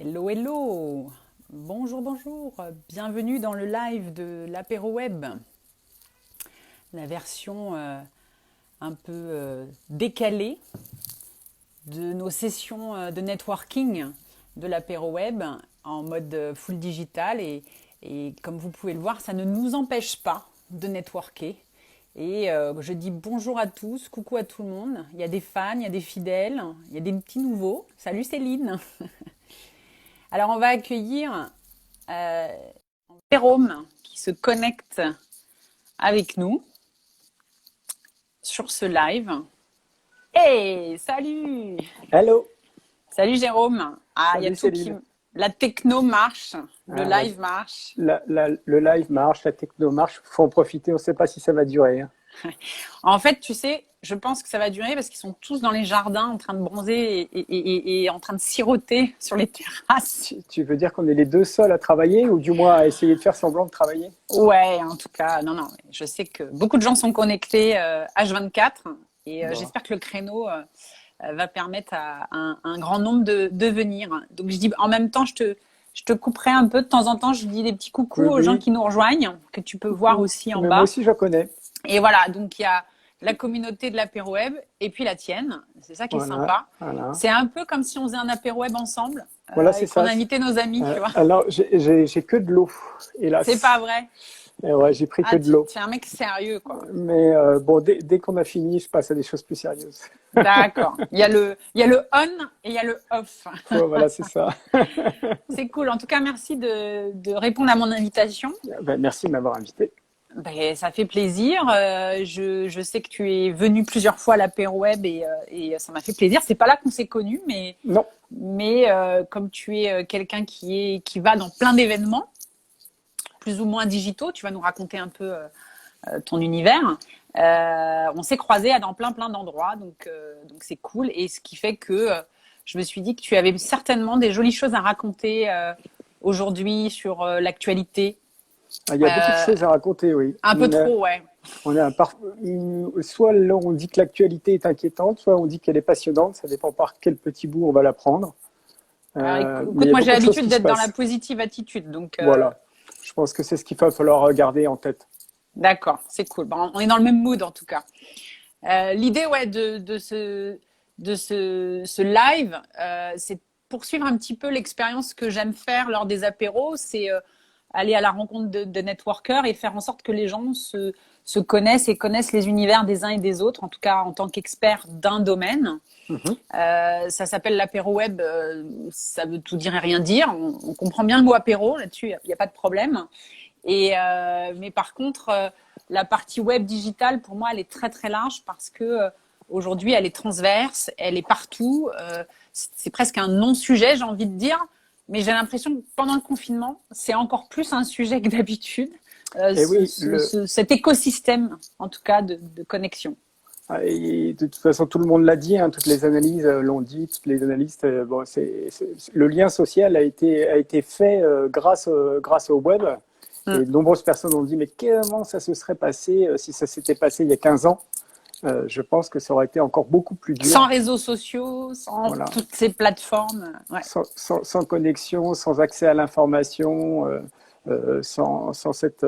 Hello, hello. Bonjour, bonjour. Bienvenue dans le live de l'apéro web. La version un peu décalée de nos sessions de networking de l'apéro web en mode full digital. Et comme vous pouvez le voir, ça ne nous empêche pas de networker. Et je dis bonjour à tous, coucou à tout le monde. Il y a des fans, il y a des fidèles, il y a des petits nouveaux. Salut Céline. Alors on va accueillir euh, Jérôme qui se connecte avec nous sur ce live. Hey, salut! Hello, Salut Jérôme. Ah, il y a salut tout qui... Céline. La techno marche, le Ah, ouais, live marche. le live marche, la techno marche, faut en profiter, on ne sait pas si ça va durer, hein. En fait, tu sais, je pense que ça va durer parce qu'ils sont tous dans les jardins en train de bronzer et en train de siroter sur les terrasses. Tu veux dire qu'on est les deux seuls à travailler ou du moins à essayer de faire semblant de travailler? Ouais, en tout cas, non, non, je sais que beaucoup de gens sont connectés H24 et Bon. j'espère que le créneau va permettre à un grand nombre de venir. Donc je dis en même temps, je te couperai un peu de temps en temps, je dis des petits coucous Oui, aux gens oui, qui nous rejoignent, que tu peux voir coucou. aussi en Mais moi bas. aussi, je connais. Et voilà, donc il y a la communauté de l'apéro web et puis la tienne. C'est ça qui est Voilà, sympa. voilà. C'est un peu comme si on faisait un apéro web ensemble Voilà, et c'est qu'on ça. invitait nos amis, tu vois. Alors, j'ai que de l'eau, C'est hélas. pas vrai. Et ouais, j'ai pris que Ah, de l'eau. tu es un mec sérieux, quoi. Mais bon, dès qu'on a fini, je passe à des choses plus sérieuses. D'accord. Il y a le on et il y a le off. Voilà, c'est ça. C'est cool. En tout cas, merci de répondre à mon invitation. Ben, merci de m'avoir invité. Ben, ça fait plaisir. Je sais que tu es venu plusieurs fois à l'apéro web et ça m'a fait plaisir. C'est pas là qu'on s'est connus, Non, mais comme tu es quelqu'un qui va dans plein d'événements, plus ou moins digitaux, tu vas nous raconter un peu ton univers. On s'est croisés dans plein d'endroits, donc c'est cool. Et ce qui fait que je me suis dit que tu avais certainement des jolies choses à raconter aujourd'hui sur l'actualité. il y a beaucoup de choses à raconter, oui. Un peu trop, ouais. Soit là, on dit que l'actualité est inquiétante, soit on dit qu'elle est passionnante. Ça dépend par quel petit bout on va la prendre. Alors, Mais il écoute, y a moi j'ai beaucoup de choses l'habitude qui se d'être dans la passent. positive attitude, donc Voilà. Je pense que c'est ce qu'il va falloir garder en tête. d'accord, c'est cool. Bon, on est dans le même mood en tout cas. L'idée, ouais, ce live, c'est de poursuivre un petit peu l'expérience que j'aime faire lors des apéros, c'est aller à la rencontre de networkers et faire en sorte que les gens se connaissent et connaissent les univers des uns et des autres, en tout cas en tant qu'experts d'un domaine. Mhm. Ça s'appelle l'apéro web, ça veut tout dire et rien dire. On comprend bien le mot apéro, là-dessus, il n'y a pas de problème. Mais par contre, la partie web digitale, pour moi, elle est très très large parce que aujourd'hui, elle est transverse, elle est partout. C'est presque un non-sujet, j'ai envie de dire. Mais j'ai l'impression que pendant le confinement, c'est encore plus un sujet que d'habitude. Et oui, Cet écosystème, en tout cas, de connexion. et de toute façon, tout le monde l'a dit, hein, toutes les analyses l'ont dit, toutes les analystes. Bon, le lien social a été fait grâce au web. Et Mm. de nombreuses personnes ont dit, mais comment ça se serait passé si ça s'était passé il y a 15 ans? Je pense que ça aurait été encore beaucoup plus Sans dur. réseaux sociaux, sans Voilà. toutes ces plateformes. Ouais. Sans connexion, sans accès à l'information, sans cette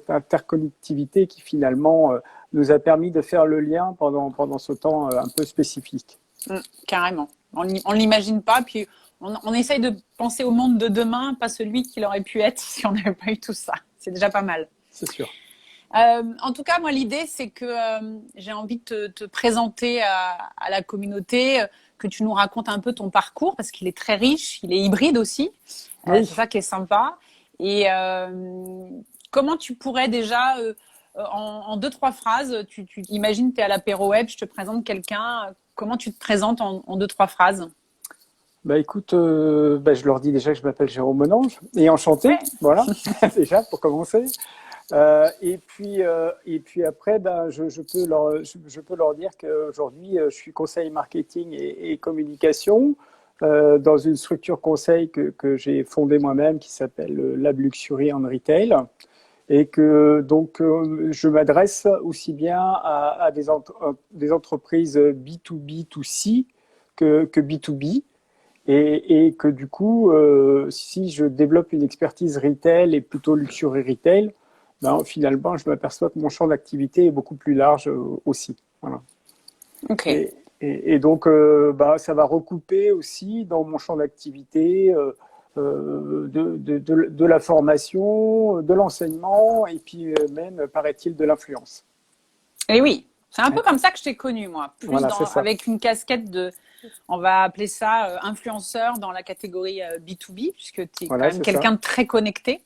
interconnectivité qui finalement nous a permis de faire le lien pendant ce temps un peu spécifique. Mm, carrément. On ne l'imagine pas. Puis on essaye de penser au monde de demain, pas celui qu'il aurait pu être si on n'avait pas eu tout ça. C'est déjà pas mal. C'est sûr. En tout cas, moi, l'idée, c'est que j'ai envie de te présenter à la communauté, que tu nous racontes un peu ton parcours, parce qu'il est très riche, il est hybride aussi. Oui. C'est ça qui est sympa. Et comment tu pourrais déjà, en deux, trois phrases, tu imagines, tu es à l'apéro web, je te présente quelqu'un, comment tu te présentes en deux, trois phrases? Bah écoute, je leur dis déjà que je m'appelle Jérôme Monange et enchanté, Ouais. voilà, déjà pour commencer. Et puis après, je peux leur dire qu'aujourd'hui, je suis conseiller marketing et communication dans une structure conseil que j'ai fondée moi-même qui s'appelle Lab Luxury and Retail. Et que donc je m'adresse aussi bien à des entreprises B2B2C que B2B. et que du coup, si je développe une expertise retail et plutôt luxury retail, ben, finalement, je m'aperçois que mon champ d'activité est beaucoup plus large aussi. Voilà. Ok. Et donc, bah, ça va recouper aussi dans mon champ d'activité de la formation, de l'enseignement et puis même, paraît-il, de l'influence. Et oui, c'est un peu Ouais. comme ça que je t'ai connu, moi. Plus Voilà, c'est ça. avec une casquette de, on va appeler ça influenceur dans la catégorie B2B, puisque tu es quand Voilà, même c'est ça. quelqu'un de très connecté.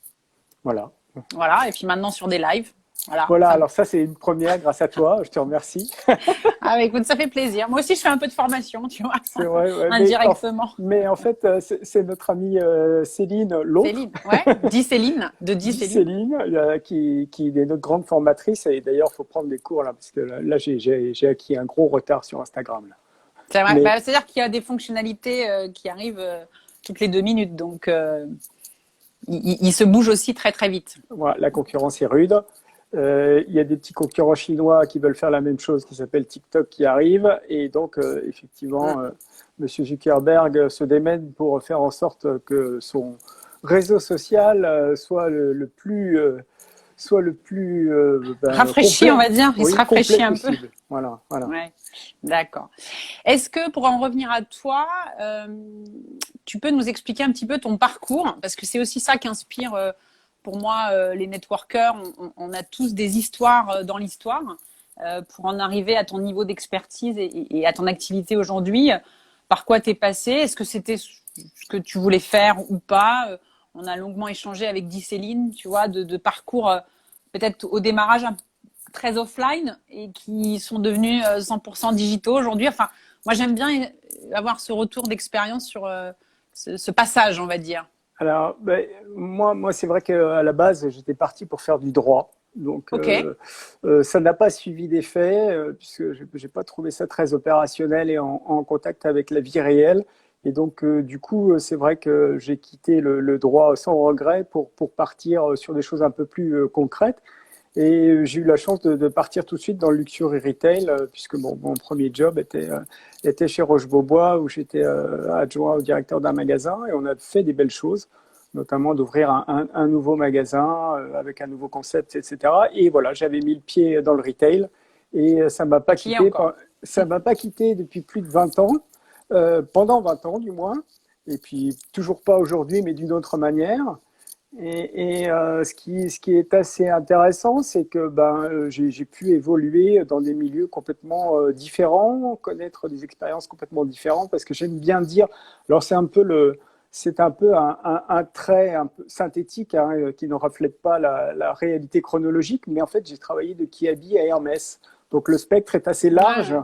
Voilà. Voilà. Et puis maintenant sur des lives. Voilà. Voilà, alors ça, c'est une première grâce à toi. Je te remercie. Ah, bah, écoute, ça fait plaisir. Moi aussi, je fais un peu de formation, tu vois, C'est vrai, ouais, indirectement. mais en fait, c'est notre amie Céline, l'autre, Céline, ouais. Dis Céline, de Dis dit Céline. Céline, qui est notre grande formatrice. Et d'ailleurs, il faut prendre des cours là, parce que là, j'ai acquis un gros retard sur Instagram. Là. C'est vrai. Mais Bah, c'est-à-dire qu'il y a des fonctionnalités qui arrivent toutes les 2 minutes. Donc, il se bouge aussi très, très vite. voilà, la concurrence est rude. Il y a des petits concurrents chinois qui veulent faire la même chose, qui s'appelle TikTok, qui arrive. Et donc, effectivement, Monsieur Zuckerberg se démène pour faire en sorte que son réseau social soit le plus Rafraîchi, complet, on va dire. Il se oui, complet rafraîchit un peu. possible. Voilà, voilà. Ouais, d'accord. Est-ce que, pour en revenir à toi, tu peux nous expliquer un petit peu ton parcours? Parce que c'est aussi ça qui inspire, pour moi, les networkers. On a tous des histoires dans l'histoire pour en arriver à ton niveau d'expertise et à ton activité aujourd'hui. Par quoi t'es passé? Est-ce que c'était ce que tu voulais faire ou pas? On a longuement échangé avec Céline, tu vois, de parcours peut-être au démarrage très offline et qui sont devenus 100% digitaux aujourd'hui. Enfin, moi, j'aime bien avoir ce retour d'expérience sur ce passage, on va dire. Alors, ben, moi c'est vrai qu'à la base, j'étais parti pour faire du droit. Donc, Ok. ça n'a pas suivi d'effet, puisque je n'ai pas trouvé ça très opérationnel et en contact avec la vie réelle. Et donc, du coup, c'est vrai que j'ai quitté le droit sans regret pour partir sur des choses un peu plus concrètes. Et j'ai eu la chance de partir tout de suite dans le luxury retail, puisque mon premier job était chez Roche-Beaubois, où j'étais adjoint au directeur d'un magasin, et on a fait des belles choses, notamment d'ouvrir un nouveau magasin avec un nouveau concept, etc. Et voilà, j'avais mis le pied dans le retail, et Qui est encore. ça m'a pas quitté depuis plus de 20 ans, pendant 20 ans du moins, et puis toujours pas aujourd'hui, mais d'une autre manière. Ce qui est assez intéressant, c'est que j'ai pu évoluer dans des milieux complètement différents, connaître des expériences complètement différentes, parce que j'aime bien dire, alors c'est un peu un trait un peu synthétique hein, qui ne reflète pas la réalité chronologique, mais en fait j'ai travaillé de Kiabi à Hermès, donc le spectre est assez large. Ouais.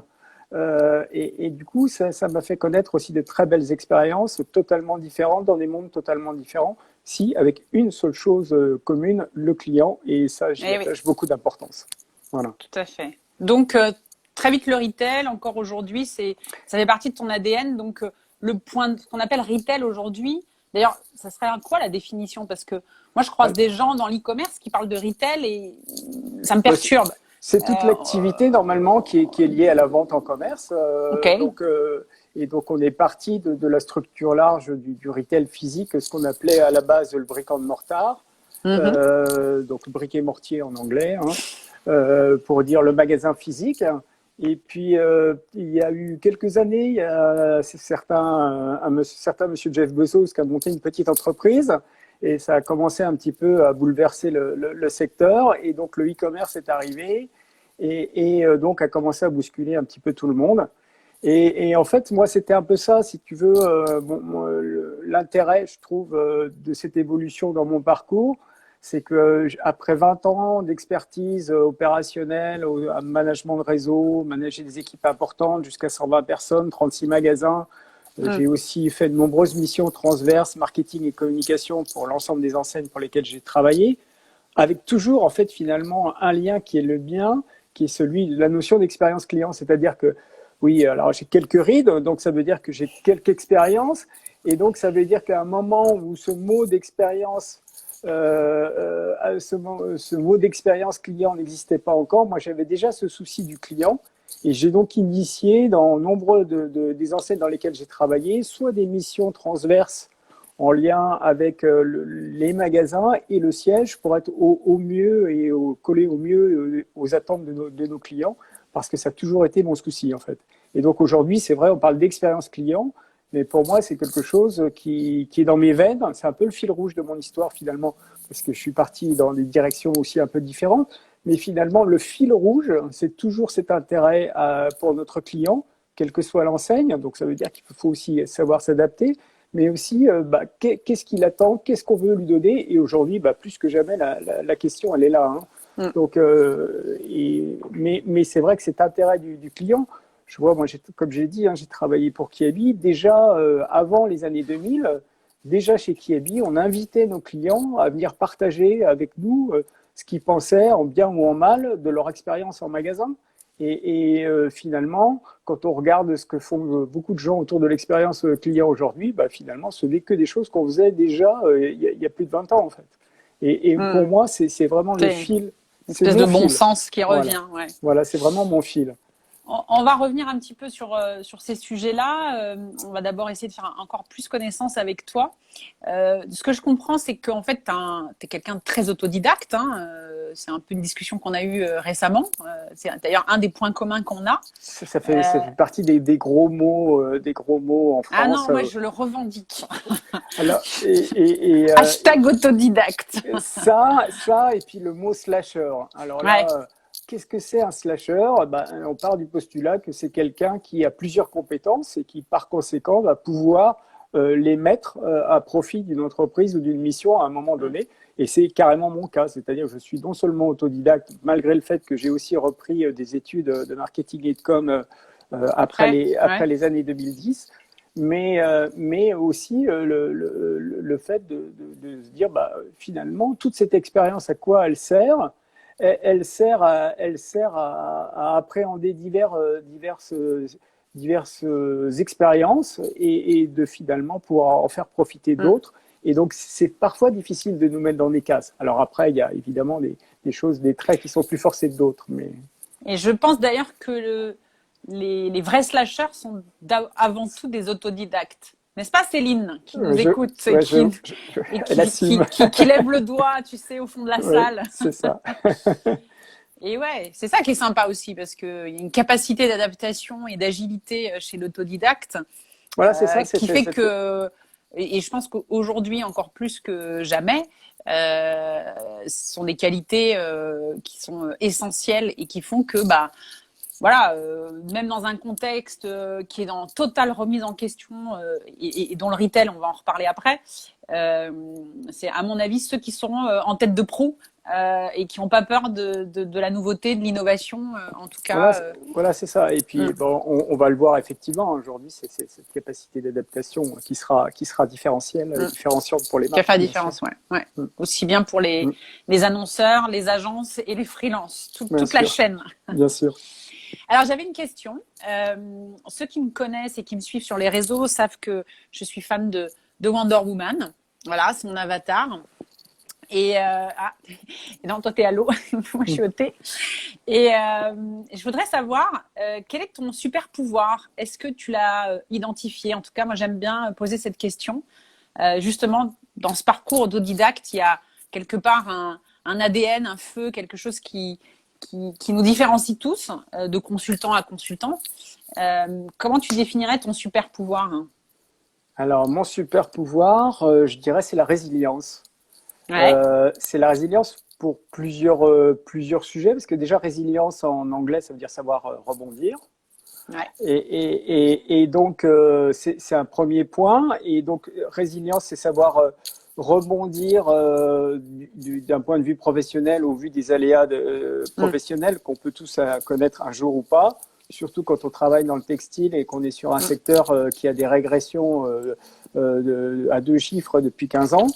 Et du coup, ça m'a fait connaître aussi de très belles expériences totalement différentes, dans des mondes totalement différents, si avec une seule chose commune, le client, et ça, j'y Eh oui, attache beaucoup d'importance. Voilà. tout à fait. Donc, très vite, le retail, encore aujourd'hui, ça fait partie de ton ADN. Donc, ce qu'on appelle retail aujourd'hui, d'ailleurs, ça serait quoi la définition? Parce que moi, je croise des gens dans l'e-commerce qui parlent de retail et ça me perturbe. C'est toute l'activité normalement qui est liée à la vente en commerce. Ok. Et donc on est parti de la structure large du retail physique, ce qu'on appelait à la base le brick and mortar, Mhm. donc brick et mortier en anglais, hein, pour dire le magasin physique. Et puis il y a eu quelques années, il y a un certain monsieur Jeff Bezos qui a monté une petite entreprise. Et ça a commencé un petit peu à bouleverser le secteur. Et donc, le e-commerce est arrivé et donc a commencé à bousculer un petit peu tout le monde. Et en fait, moi, c'était un peu ça, si tu veux, l'intérêt, je trouve, de cette évolution dans mon parcours, c'est que après 20 ans d'expertise opérationnelle, management de réseau, manager des équipes importantes jusqu'à 120 personnes, 36 magasins, j'ai aussi fait de nombreuses missions transverses, marketing et communication pour l'ensemble des enseignes pour lesquelles j'ai travaillé, avec toujours en fait finalement un lien qui est le mien, qui est celui de la notion d'expérience client, c'est-à-dire que oui, alors j'ai quelques rides, donc ça veut dire que j'ai quelques expériences, et donc ça veut dire qu'à un moment où ce mot d'expérience ce mot d'expérience client n'existait pas encore, moi j'avais déjà ce souci du client. Et j'ai donc initié dans nombreux des enseignes dans lesquelles j'ai travaillé, soit des missions transverses en lien avec les magasins et le siège pour être au mieux et coller au mieux aux attentes de nos clients, parce que ça a toujours été mon souci en fait. Et donc aujourd'hui, c'est vrai, on parle d'expérience client, mais pour moi, c'est quelque chose qui est dans mes veines. C'est un peu le fil rouge de mon histoire finalement, parce que je suis parti dans des directions aussi un peu différentes. Mais finalement, le fil rouge, c'est toujours cet intérêt pour notre client, quelle que soit l'enseigne. Donc ça veut dire qu'il faut aussi savoir s'adapter, mais aussi qu'est-ce qu'il attend, qu'est-ce qu'on veut lui donner. Et aujourd'hui, plus que jamais, la question, elle est là. Hein. Donc, mais c'est vrai que cet intérêt du client, je vois, moi, comme j'ai dit, hein, j'ai travaillé pour Kiabi. Déjà, avant les années 2000, déjà chez Kiabi, on invitait nos clients à venir partager avec nous ce qu'ils pensaient, en bien ou en mal, de leur expérience en magasin. Finalement, quand on regarde ce que font beaucoup de gens autour de l'expérience client aujourd'hui, finalement, ce n'est que des choses qu'on faisait déjà il y a plus de 20 ans, en fait. Et pour moi, c'est vraiment le fil. Une espèce de bon sens qui revient. Voilà, ouais. Voilà, c'est vraiment mon fil. On va revenir un petit peu sur ces sujets-là. On va d'abord essayer de faire encore plus connaissance avec toi. Ce que je comprends, c'est qu'en fait, tu es quelqu'un de très autodidacte. Hein. C'est un peu une discussion qu'on a eue récemment. C'est d'ailleurs un des points communs qu'on a. Ça fait partie des gros mots en France. Ah non, moi je le revendique. Alors, Hashtag autodidacte. Ça, et puis le mot slasher. Alors là, qu'est-ce que c'est un slasher? On part du postulat que c'est quelqu'un qui a plusieurs compétences et qui, par conséquent, va pouvoir les mettre à profit d'une entreprise ou d'une mission à un moment donné. Et c'est carrément mon cas. C'est-à-dire que je suis non seulement autodidacte, malgré le fait que j'ai aussi repris des études de marketing et de com après les années 2010, mais aussi le fait de se dire, finalement, toute cette expérience, à quoi elle sert? Elle sert à appréhender diverses expériences et de finalement pouvoir en faire profiter d'autres. Et donc, c'est parfois difficile de nous mettre dans des cases. Alors après, il y a évidemment des traits qui sont plus forcés que d'autres. Mais... Et je pense d'ailleurs que les vrais slashers sont avant tout des autodidactes. N'est-ce pas, Céline, qui nous écoute et qui lève le doigt, tu sais, au fond de la salle. C'est ça. Et ouais, c'est ça qui est sympa aussi, parce qu'il y a une capacité d'adaptation et d'agilité chez l'autodidacte. Voilà, c'est ça. Qui fait que, et je pense qu'aujourd'hui, encore plus que jamais, ce sont des qualités qui sont essentielles et qui font que, voilà, même dans un contexte qui est en totale remise en question et dont le retail, on va en reparler après, c'est à mon avis ceux qui sont en tête de proue et qui n'ont pas peur de la nouveauté, de l'innovation, en tout cas. Voilà, c'est ça. Et puis, on va le voir effectivement aujourd'hui, c'est cette capacité d'adaptation qui sera différentielle, différenciante pour les marques. Qui fait la différence, ouais. Aussi bien pour les annonceurs, les agences et les freelances, toute la chaîne. Bien sûr. Alors, j'avais une question. Ceux qui me connaissent et qui me suivent sur les réseaux savent que je suis fan de Wonder Woman. Voilà, c'est mon avatar. Et non, toi, t'es à l'eau. Moi, je suis au thé. Et je voudrais savoir, quel est ton super pouvoir? Est-ce que tu l'as identifié? En tout cas, moi, j'aime bien poser cette question. Justement, dans ce parcours d'autodidacte, il y a quelque part un ADN, un feu, quelque chose qui nous différencie tous, de consultant à consultant. Comment tu définirais ton super pouvoir? Alors, mon super pouvoir, je dirais, c'est la résilience. Ouais. C'est la résilience pour plusieurs sujets, parce que déjà, résilience en anglais, ça veut dire savoir rebondir. Ouais. Et donc, c'est un premier point. Et donc, résilience, c'est savoir rebondir d'un point de vue professionnel au vu des aléas professionnels qu'on peut tous connaître un jour ou pas, surtout quand on travaille dans le textile et qu'on est sur un secteur qui a des régressions à 2 chiffres depuis 15 ans.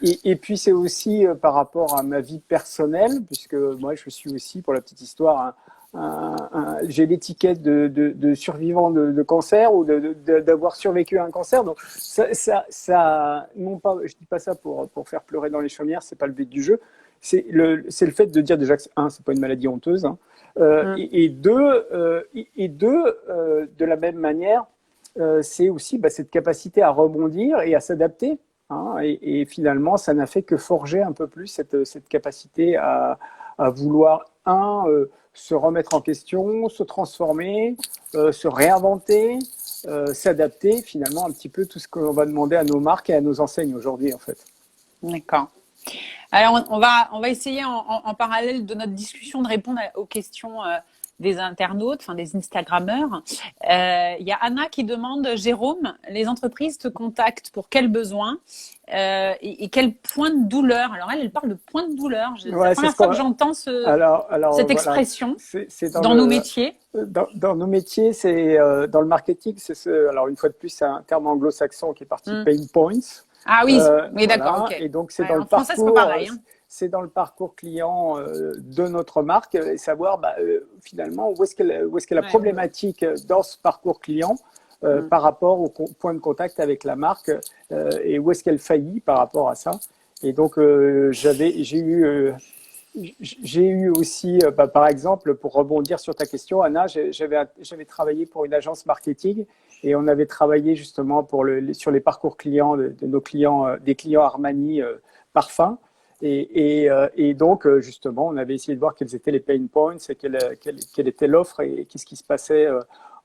Et puis c'est aussi par rapport à ma vie personnelle, puisque moi je suis aussi, pour la petite histoire, j'ai l'étiquette de survivant de cancer ou d'avoir survécu à un cancer. Donc ça non pas, je dis pas ça pour faire pleurer dans les chaumières, c'est pas le but du jeu. c'est le fait de dire déjà que un, c'est pas une maladie honteuse, hein, et deux, de la même manière, c'est aussi cette capacité à rebondir et à s'adapter. Hein, et finalement, ça n'a fait que forger un peu plus cette capacité à vouloir, se remettre en question, se transformer, se réinventer, s'adapter, finalement, un petit peu tout ce qu'on va demander à nos marques et à nos enseignes aujourd'hui, en fait. D'accord. Alors, on va essayer en parallèle de notre discussion de répondre aux questions des internautes, enfin des Instagrammeurs. Il y a Anna qui demande, Jérôme, les entreprises te contactent pour quels besoins et quel point de douleur? Alors elle parle de point de douleur. C'est la première fois que j'entends cette expression c'est dans nos métiers. Dans nos métiers, c'est dans le marketing. Alors une fois de plus, c'est un terme anglo-saxon qui est parti pain points. Ah oui, oui, d'accord. Voilà. Okay. Et donc c'est dans le français, parcours. C'est pas pareil, hein. C'est dans le parcours client de notre marque et savoir finalement où est-ce qu'est la problématique dans ce parcours client par rapport au point de contact avec la marque et où est-ce qu'elle faillit par rapport à ça. Et donc j'ai eu aussi, par exemple, pour rebondir sur ta question, Anna, j'avais travaillé pour une agence marketing et on avait travaillé justement sur les parcours clients de nos clients, des clients Armani parfums. Et donc, justement, on avait essayé de voir quels étaient les pain points et quelle était l'offre et qu'est-ce qui se passait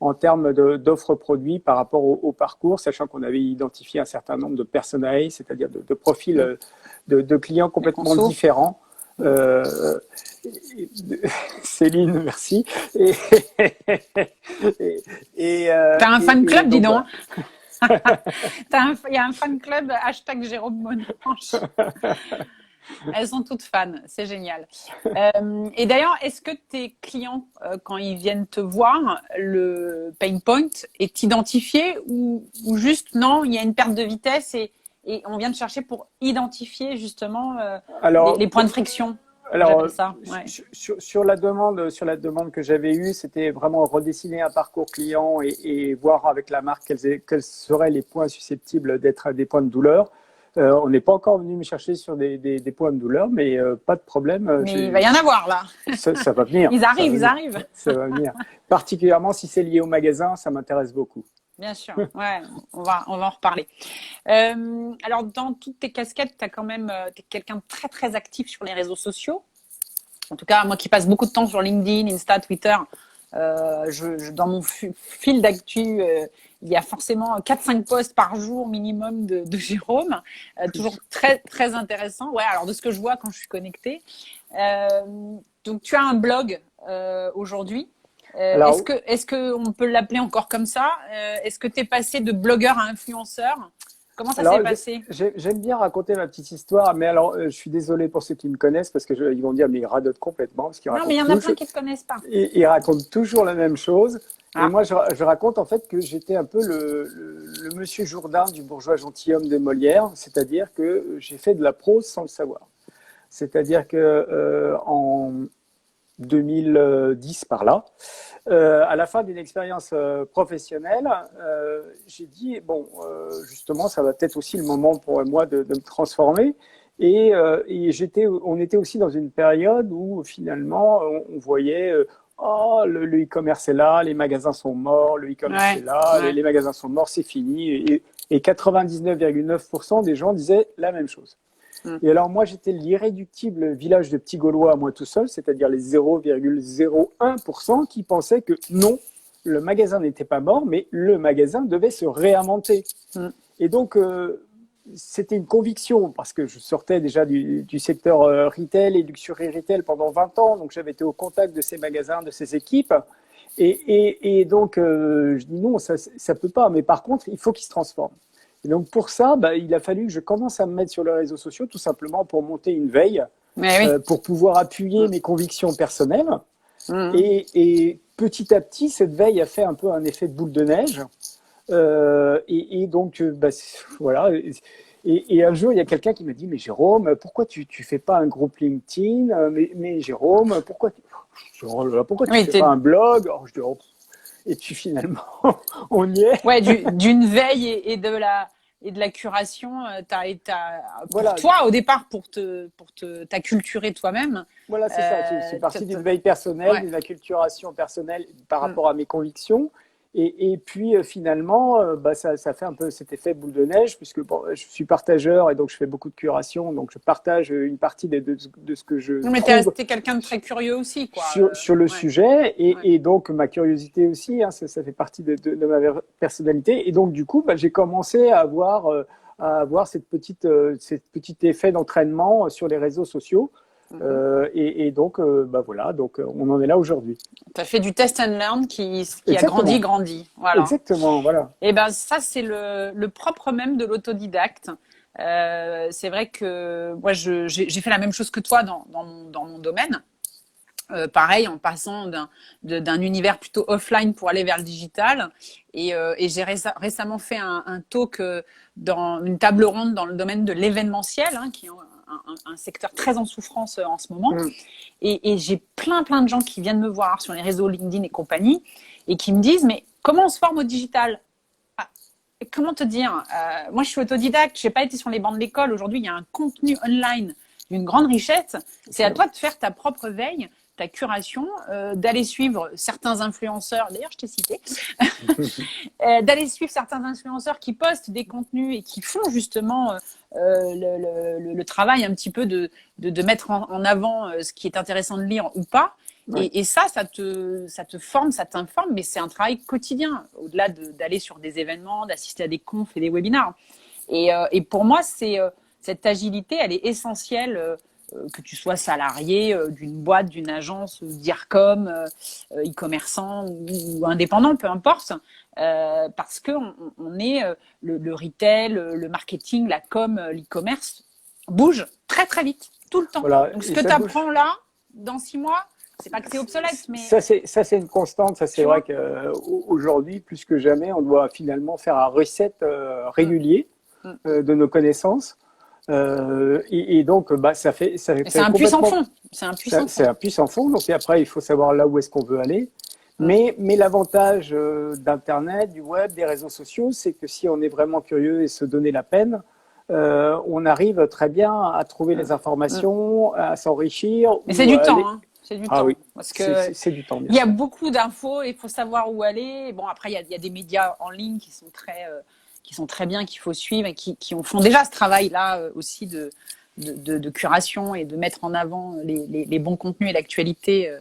en termes d'offres produits par rapport au parcours, sachant qu'on avait identifié un certain nombre de personas, c'est-à-dire de profils de clients complètement différents. Céline, merci. T'as un fan club, dis donc. Il y a un fan club #Jérôme Monange. Elles sont toutes fans, c'est génial. Et d'ailleurs, est-ce que tes clients, quand ils viennent te voir, le pain point est identifié ou juste non, il y a une perte de vitesse et on vient te chercher pour identifier justement les points de friction? Alors, ça. Ouais. sur la demande que j'avais eue, c'était vraiment redessiner un parcours client et voir avec la marque quels seraient les points susceptibles d'être des points de douleur. On n'est pas encore venu me chercher sur des points de douleur, mais pas de problème. Mais il va y en avoir là. Ça va venir. Ils arrivent. Ça va venir. Particulièrement si c'est lié au magasin, ça m'intéresse beaucoup. Bien sûr, ouais, on va en reparler. Alors, dans toutes tes casquettes, t'es quelqu'un de très, très actif sur les réseaux sociaux. En tout cas, moi qui passe beaucoup de temps sur LinkedIn, Insta, Twitter, dans mon fil d'actu, il y a forcément 4-5 posts par jour minimum de Jérôme. Toujours très, très intéressant. Ouais, alors de ce que je vois quand je suis connectée. Donc, tu as un blog aujourd'hui. Est-ce qu'on peut l'appeler encore comme ça? Est-ce que tu es passé de blogueur à influenceur? Comment ça s'est passé? J'aime bien raconter ma petite histoire, mais alors je suis désolé pour ceux qui me connaissent parce qu'ils vont dire mais ils radotent complètement. Parce non, mais il y en a plein qui ne te connaissent pas. Ils racontent toujours la même chose. Ah. Et moi, je raconte en fait que j'étais un peu le monsieur Jourdain du bourgeois gentilhomme de Molière, c'est-à-dire que j'ai fait de la prose sans le savoir. C'est-à-dire que en 2010 par là, à la fin d'une expérience professionnelle, j'ai dit justement ça va peut-être aussi le moment pour moi de me transformer et on était aussi dans une période où finalement on voyait le e-commerce est là, les magasins sont morts, le e-commerce est là, les magasins sont morts, c'est fini et 99,9% des gens disaient la même chose. Et alors moi j'étais l'irréductible village de petits Gaulois à moi tout seul, c'est-à-dire les 0,01% qui pensaient que non, le magasin n'était pas mort, mais le magasin devait se réinventer. Et donc c'était une conviction parce que je sortais déjà du secteur retail et luxury retail pendant 20 ans, donc j'avais été au contact de ces magasins, de ces équipes. Et donc je dis non, ça peut pas, mais par contre il faut qu'ils se transforment. Et donc pour ça, il a fallu que je commence à me mettre sur les réseaux sociaux, tout simplement pour monter une veille, pour pouvoir appuyer mes convictions personnelles. Et petit à petit, cette veille a fait un peu un effet de boule de neige. Et donc, voilà. Et un jour, il y a quelqu'un qui m'a dit, mais Jérôme, pourquoi tu fais pas un groupe LinkedIn? Mais Jérôme, pourquoi tu fais pas un blog? Alors, je dis, et puis finalement, on y est. Ouais, d'une veille et de et de la curation, pour Voilà, toi, au départ, t'acculturer toi-même. voilà, c'est ça. C'est parti d'une veille Ouais. personnelle, d'une acculturation personnelle par Mm. rapport à mes convictions. Et puis finalement, bah, ça fait un peu cet effet boule de neige, puisque bon, je suis partageur et donc je fais beaucoup de curation. Donc je partage une partie de ce que je Non, mais trouve t'es quelqu'un de très curieux aussi, quoi. sur le Ouais, sujet. ouais. Et donc ma curiosité aussi, hein, ça fait partie de ma personnalité. Et donc du coup, bah, j'ai commencé à avoir cet petit effet d'entraînement sur les réseaux sociaux. Mhm. Et donc, bah voilà, donc on en est là aujourd'hui. Tu as fait du test and learn qui a Exactement, grandi. Voilà. exactement, voilà. Et ben ça, c'est le propre même de l'autodidacte. C'est vrai que moi, j'ai fait la même chose que toi dans mon domaine. Pareil, en passant d'un univers plutôt offline pour aller vers le digital. Et j'ai récemment fait un talk dans une table ronde dans le domaine de l'événementiel, hein, qui est un secteur très en souffrance en ce moment. Mm. Et j'ai plein de gens qui viennent me voir sur les réseaux LinkedIn et compagnie et qui me disent, mais comment on se forme au digital? Ah, comment te dire, moi je suis autodidacte, je n'ai pas été sur les bancs de l'école. Aujourd'hui, il y a un contenu online d'une grande richesse. C'est à toi de faire ta propre veille, ta curation, d'aller suivre certains influenceurs, d'ailleurs je t'ai cité, d'aller suivre certains influenceurs qui postent des contenus et qui font justement le travail un petit peu de mettre en avant ce qui est intéressant de lire ou pas. Ouais. Et ça te forme, ça t'informe, mais c'est un travail quotidien, au-delà d'aller sur des événements, d'assister à des confs et des webinars. Et pour moi, cette agilité, elle est essentielle, que tu sois salarié d'une boîte, d'une agence, d'IRCOM, e-commerçant ou indépendant, peu importe, parce que on est le retail, le marketing, la com, l'e-commerce bouge très vite, tout le temps. Voilà, Donc ce et que ça tu bouge. apprends là, dans 6 mois, c'est pas que c'est obsolète, mais Ça, c'est une constante. Ça, c'est tu vrai vois. qu'aujourd'hui, plus que jamais, on doit finalement faire un reset Mm, régulier mm. de nos connaissances. Et donc, bah, ça Et c'est fait un puissant complètement. fond. C'est un puissant C'est fond. un puissant fond. Donc, et après, il faut savoir là où est-ce qu'on veut aller. Mm. Mais l'avantage d'Internet, du web, des réseaux sociaux, c'est que si on est vraiment curieux et se donner la peine, on arrive très bien à trouver Mm. les Mm. informations, à s'enrichir Mais c'est ou du à temps, aller. hein. C'est du Ah temps. oui, Parce que c'est du temps, bien il y a sûr. beaucoup d'infos, il faut savoir où aller. Bon, après, il y a des médias en ligne qui sont très bien, qu'il faut suivre et qui font déjà ce travail-là aussi de curation et de mettre en avant les bons contenus et l'actualité.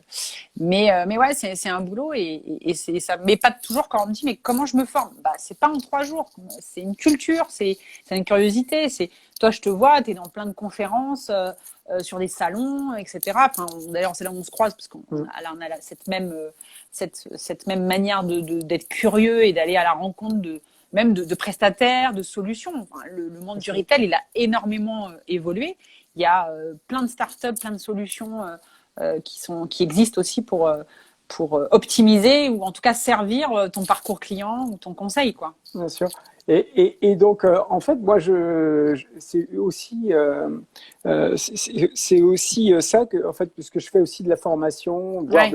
Mais ouais, c'est un boulot et c'est ça. Mais pas toujours quand on me dit, mais comment je me forme? Bah, c'est pas en 3 jours. C'est une culture, c'est une curiosité. Toi, je te vois, tu es dans plein de conférences. Sur des salons, etc. Enfin, d'ailleurs, c'est là où on se croise parce qu'on Mm. on a cette même manière d'être curieux et d'aller à la rencontre même de prestataires, de solutions. Enfin, le monde du retail, il a énormément évolué. Il y a plein de startups, plein de solutions qui existent aussi pour optimiser ou en tout cas servir ton parcours client ou ton conseil, quoi. Bien sûr. Et donc, en fait, moi, c'est aussi, c'est aussi ça que, en fait, puisque je fais aussi de la formation, Ouais.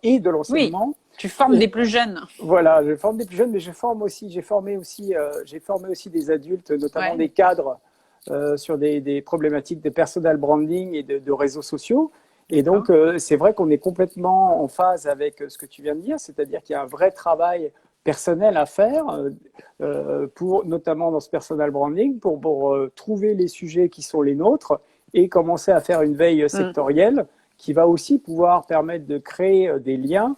et de Oui, l'enseignement. tu formes Et des plus jeunes. voilà, je forme des plus jeunes, mais j'ai formé aussi des adultes, notamment Ouais. des cadres, sur des problématiques de personal branding et de réseaux sociaux. Et D'accord. donc, c'est vrai qu'on est complètement en phase avec ce que tu viens de dire, c'est-à-dire qu'il y a un vrai travail personnel à faire, pour, notamment dans ce personal branding, pour trouver les sujets qui sont les nôtres et commencer à faire une veille Mm. sectorielle qui va aussi pouvoir permettre de créer Mm. des liens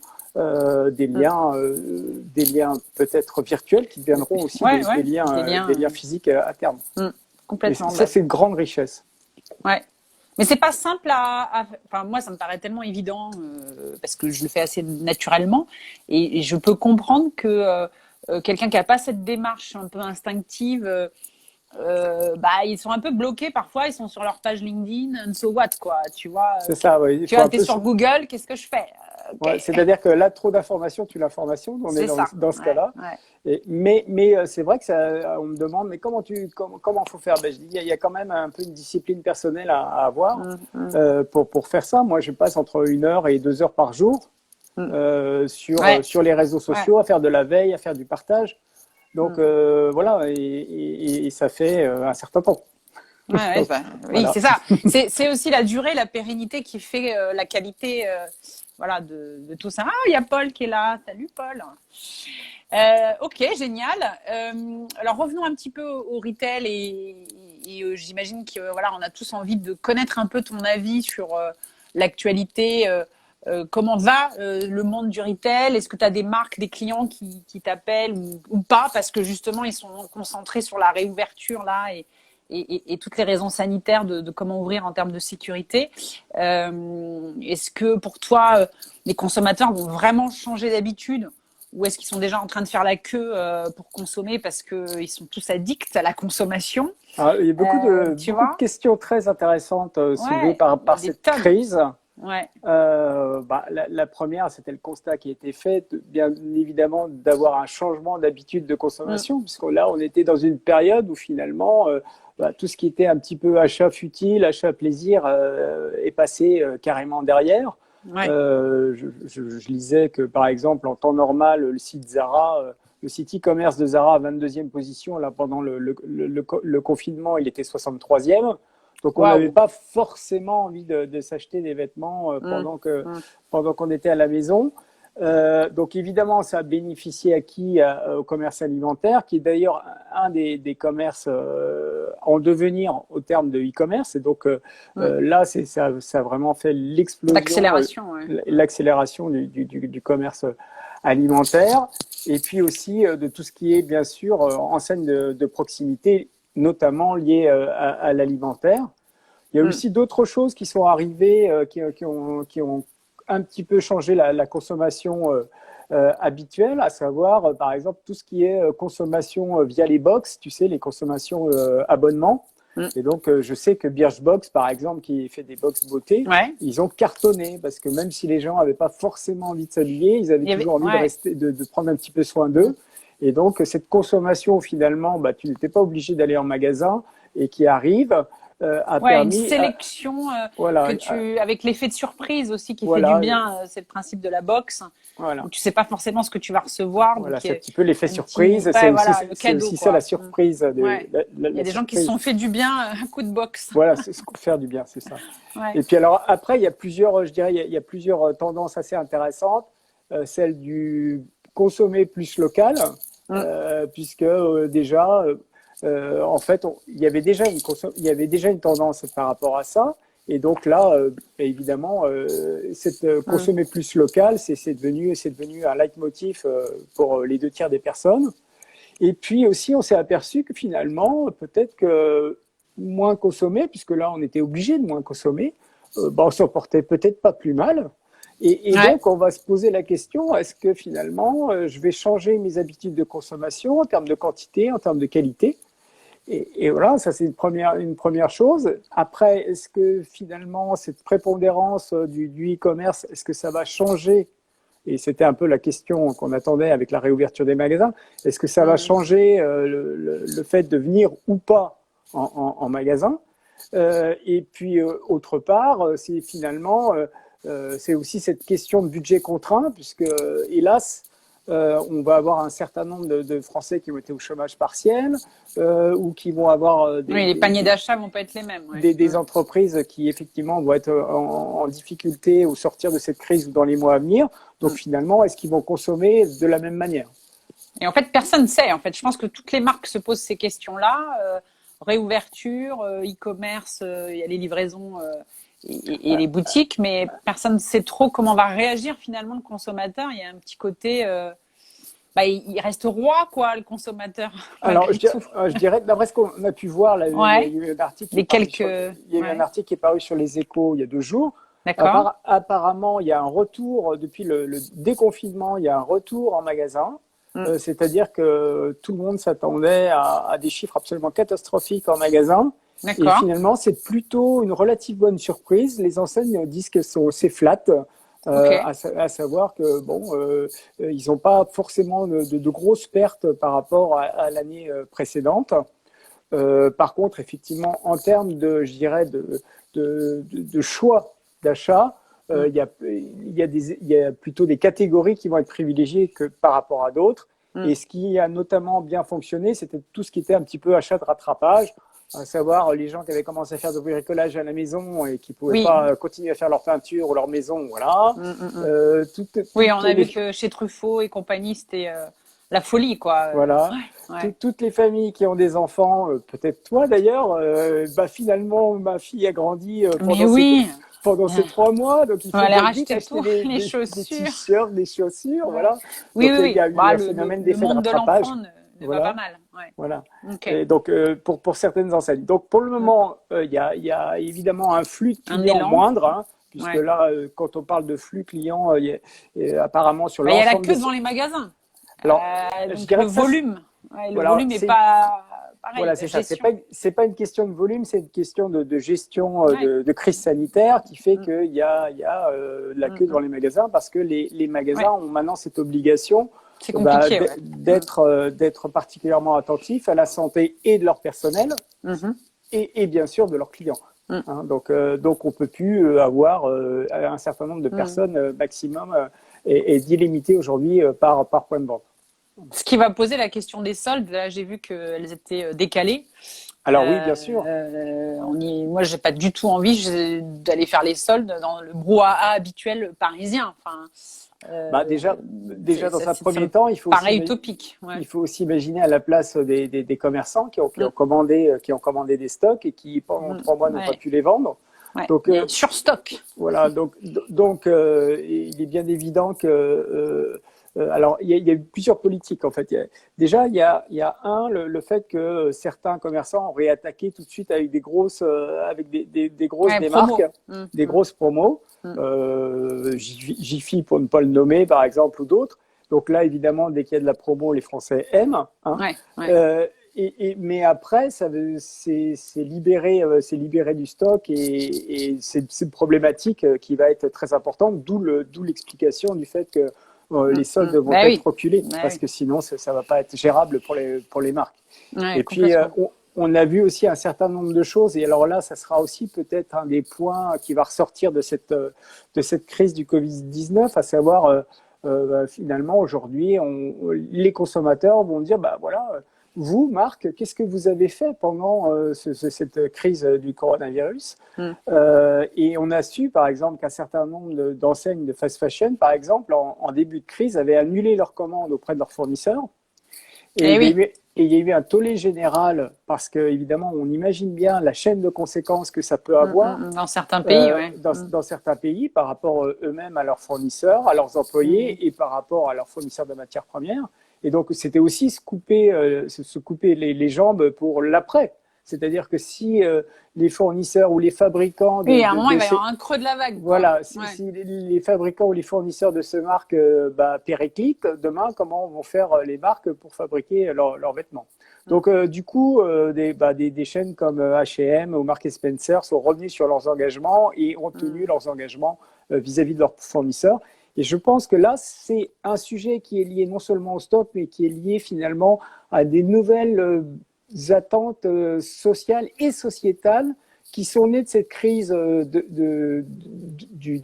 peut-être virtuels qui deviendront aussi Ouais, des liens physiques à terme. mm, Et complètement. ça, c'est une grande richesse. Ouais. Mais c'est pas simple Enfin, moi, ça me paraît tellement évident parce que je le fais assez naturellement et je peux comprendre que quelqu'un qui a pas cette démarche un peu instinctive, bah, ils sont un peu bloqués parfois. Ils sont sur leur page LinkedIn, and so what, quoi. Tu vois, C'est ça, oui. Il tu faut vois, un t'es peu. sur Google, qu'est-ce que je fais? Ouais, Ok, c'est-à-dire que là, trop d'informations tue l'information. On est c'est ça. dans ce Ouais, cas-là. ouais. Mais c'est vrai que on me demande, mais comment faut faire? Ben, je dis, il y a quand même un peu une discipline personnelle à avoir Mm, mm, pour faire ça. Moi, je passe entre 1 heure et 2 heures par jour mm. sur, Ouais, sur les réseaux ouais. sociaux, à faire de la veille, à faire du partage. Donc voilà, et ça fait un certain temps. Ouais, Donc, oui, voilà. c'est ça. C'est aussi la durée, la pérennité qui fait la qualité voilà, de tout ça. Ah, il y a Paul qui est là. Salut Paul. Ok, génial. Alors revenons un petit peu au retail et j'imagine que voilà, on a tous envie de connaître un peu ton avis sur l'actualité. Comment va le monde du retail? Est-ce que tu as des marques, des clients qui t'appellent ou pas parce que justement ils sont concentrés sur la réouverture là et toutes les raisons sanitaires de comment ouvrir en termes de sécurité. Est-ce que pour toi, les consommateurs vont vraiment changer d'habitude ou est-ce qu'ils sont déjà en train de faire la queue pour consommer parce qu'ils sont tous addicts à la consommation? Alors, il y a beaucoup Tu de vois? questions très intéressantes soulevées Ouais, il y a par des cette tonnes. crise. Ouais. La première, c'était le constat qui a été fait, bien évidemment, d'avoir un changement d'habitude de Mm. consommation, puisque là, on était dans une période où finalement, tout ce qui était un petit peu achat futile, achat plaisir, est passé carrément derrière. Ouais. Je lisais que, par exemple, en temps normal, le site Zara, le site e-commerce de Zara à 22e position, là, pendant le confinement, il était 63e. Donc, on n'avait Waouh. pas forcément envie de s'acheter des vêtements Mm. Mm. pendant qu'on était à la maison. Donc, évidemment, ça a bénéficié à qui? Au commerce alimentaire, qui est d'ailleurs un des commerces en devenir au terme de e-commerce. Et donc, Mm. là, ça a vraiment fait l'explosion, L'accélération, ouais. l'accélération du commerce alimentaire. Et puis aussi de tout ce qui est, bien sûr, enseigne de proximité, notamment liées à l'alimentaire. Il y a Mm. aussi d'autres choses qui sont arrivées, qui ont un petit peu changé la consommation habituelle, à savoir, par exemple, tout ce qui est consommation via les box, tu sais, les consommations abonnements. Mm. Et donc, je sais que Birchbox, par exemple, qui fait des box beauté, Ouais. ils ont cartonné parce que même si les gens n'avaient pas forcément envie de s'habiller, ils avaient Il y avait, toujours envie de ouais. rester, de prendre un petit peu soin Mm. d'eux. Et donc, cette consommation, finalement, bah, tu n'étais pas obligé d'aller en magasin et qui arrive, a Ouais, une permis, sélection que voilà, tu, avec l'effet de surprise aussi qui fait du voilà, bien, c'est le principe de la boxe, où voilà. tu sais pas forcément ce que tu vas recevoir, Voilà, donc c'est un petit peu l'effet un petit, surprise. ouais, voilà, le C'est cadeau aussi ça quoi. la surprise Ouais, il y a la des gens qui se surprise. sont fait du bien à coup de boxe. Voilà, c'est ce qu'on faire du bien, c'est ça. Ouais. Et puis alors après, il y a plusieurs, je dirais, il y a plusieurs tendances assez intéressantes. Celle du consommer plus local, Mm. puisque déjà, en fait, il y avait déjà une tendance par rapport à ça. Et donc là, évidemment, cette Mm. consommer plus local, c'est devenu un leitmotiv pour les deux tiers des personnes. Et puis aussi, on s'est aperçu que finalement, peut-être que moins consommer, puisque là, on était obligé de moins consommer, bah, on s'en portait peut-être pas plus mal. Et Ouais. donc, on va se poser la question, est-ce que finalement, je vais changer mes habitudes de consommation en termes de quantité, en termes de qualité? Et voilà, ça c'est une première chose. Après, est-ce que finalement, cette prépondérance du e-commerce, est-ce que ça va changer? Et c'était un peu la question qu'on attendait avec la réouverture des magasins. Est-ce que ça va Mm. changer le fait de venir ou pas en magasin? Et puis, autre part, c'est finalement, c'est aussi cette question de budget contraint, puisque, hélas, on va avoir un certain nombre de Français qui ont été au chômage partiel ou qui vont avoir Oui, les paniers d'achat vont pas être les mêmes. Ouais. des entreprises qui effectivement vont être en difficulté au sortir de cette crise ou dans les mois à venir. Donc Mm. finalement, est-ce qu'ils vont consommer de la même manière? Et en fait, personne ne sait. En fait, je pense que toutes les marques se posent ces questions-là. Réouverture, e-commerce, il y a les livraisons et les boutiques, mais personne ne sait trop comment va réagir finalement le consommateur. Il y a un petit côté, bah, il reste roi, quoi, le consommateur, Alors, malgré tout. je dirais, d'après ce qu'on a pu voir, là, il y a Ouais, eu un article qui est les paru quelques, il y a eu un ouais, article qui est paru sur les Échos il y a 2 jours. d'accord. Apparemment, il y a un retour depuis le déconfinement, il y a un retour en magasin. Mm. C'est-à-dire que tout le monde s'attendait à des chiffres absolument catastrophiques en magasin. Et D'accord. finalement, c'est plutôt une relative bonne surprise. Les enseignes disent que c'est flat, Ok. à savoir que bon, ils n'ont pas forcément de grosses pertes par rapport à l'année précédente. Par contre, effectivement, en termes de, je dirais, de choix d'achat, Mm. il y a plutôt des catégories qui vont être privilégiées que par rapport à d'autres. Et ce qui a notamment bien fonctionné, c'était tout ce qui était un petit peu achat de rattrapage, à savoir les gens qui avaient commencé à faire du bricolage à la maison et qui ne pouvaient pas continuer à faire leur peinture ou leur maison, voilà. Oui, on a vu que chez Truffaut et compagnie, c'était la folie, quoi. Voilà. Toutes les familles qui ont des enfants, peut-être toi d'ailleurs, finalement, ma fille a grandi pendant ces 3 mois, donc il faut acheter des t-shirts, des chaussures, voilà. Oui, donc, oui, il y a eu un phénomène d'effet de rattrapage. Ne va pas mal. Voilà. Et donc, pour certaines enseignes. Donc, pour le moment, il y a évidemment un flux de clients moindre, hein, puisque là, quand on parle de flux clients, apparemment sur l'ensemble. Il y a la queue devant les magasins. Alors, je dirais le volume. Le volume n'est pas pareil. Voilà, c'est ça. C'est pas une question de volume, c'est une question de gestion de crise sanitaire qui fait qu'il y a la queue devant les magasins parce que les magasins ont maintenant cette obligation d'être particulièrement attentifs à la santé et de leur personnel et bien sûr de leurs clients. Hein, donc on peut plus avoir un certain nombre de personnes maximum et d'illimité aujourd'hui par point de vente. Ce qui va poser la question des soldes. Là, j'ai vu qu'elles étaient décalées. Alors oui, bien sûr. Moi, j'ai pas du tout envie d'aller faire les soldes dans le brouhaha habituel parisien. Enfin, déjà dans un premier temps, il faut utopique. Il faut aussi imaginer à la place des commerçants qui ont commandé des stocks et qui pendant 3 mois n'ont pas pu les vendre. Donc sur stock. Voilà. Donc il est bien évident que alors, il y a plusieurs politiques en fait. Il y a le fait que certains commerçants ont réattaqué tout de suite avec des grosses démarques, des grosses promos. Jiffy pour ne pas le nommer par exemple ou d'autres. Donc là, évidemment, dès qu'il y a de la promo, les Français aiment. Hein. Mais après, c'est libérer du stock et c'est une problématique qui va être très importante. D'où l'explication du fait que les soldes vont être reculés parce que sinon ça va pas être gérable pour les marques. Et puis on a vu aussi un certain nombre de choses et alors là ça sera aussi peut-être un des points qui va ressortir de cette crise du Covid-19, à savoir finalement aujourd'hui les consommateurs vont dire voilà, vous, Marc, qu'est-ce que vous avez fait pendant cette crise du coronavirus et on a su, par exemple, qu'un certain nombre d'enseignes de fast fashion, par exemple, en début de crise, avaient annulé leurs commandes auprès de leurs fournisseurs. Et il y a eu un tollé général parce que, évidemment, on imagine bien la chaîne de conséquences que ça peut avoir dans certains pays, dans certains pays par rapport eux-mêmes à leurs fournisseurs, à leurs employés et par rapport à leurs fournisseurs de matières premières. Et donc, c'était aussi se couper les jambes pour l'après. C'est-à-dire que si les fournisseurs ou les fabricants… Oui, à un moment, il va y avoir un creux de la vague. Voilà, si les fabricants ou les fournisseurs de ces marques périclitent, demain, comment vont faire les marques pour fabriquer leurs vêtements? Donc, du coup, des chaînes comme H&M ou Marks & Spencer sont revenus sur leurs engagements et ont tenu leurs engagements vis-à-vis de leurs fournisseurs. Et je pense que là, c'est un sujet qui est lié non seulement au stock, mais qui est lié finalement à des nouvelles attentes sociales et sociétales qui sont nées de cette crise du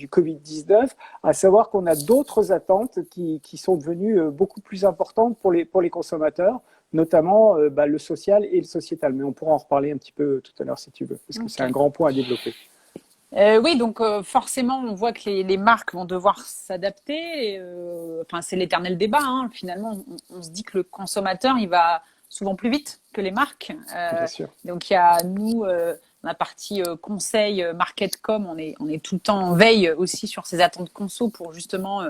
Covid-19, à savoir qu'on a d'autres attentes qui sont devenues beaucoup plus importantes pour les consommateurs, notamment le social et le sociétal. Mais on pourra en reparler un petit peu tout à l'heure si tu veux, parce que c'est un grand point à développer. Oui, donc forcément, on voit que les marques vont devoir s'adapter. C'est l'éternel débat. Finalement, on se dit que le consommateur, il va souvent plus vite que les marques. Bien sûr. Donc, il y a nous, la partie conseil, market-com, on est tout le temps en veille aussi sur ces attentes conso pour justement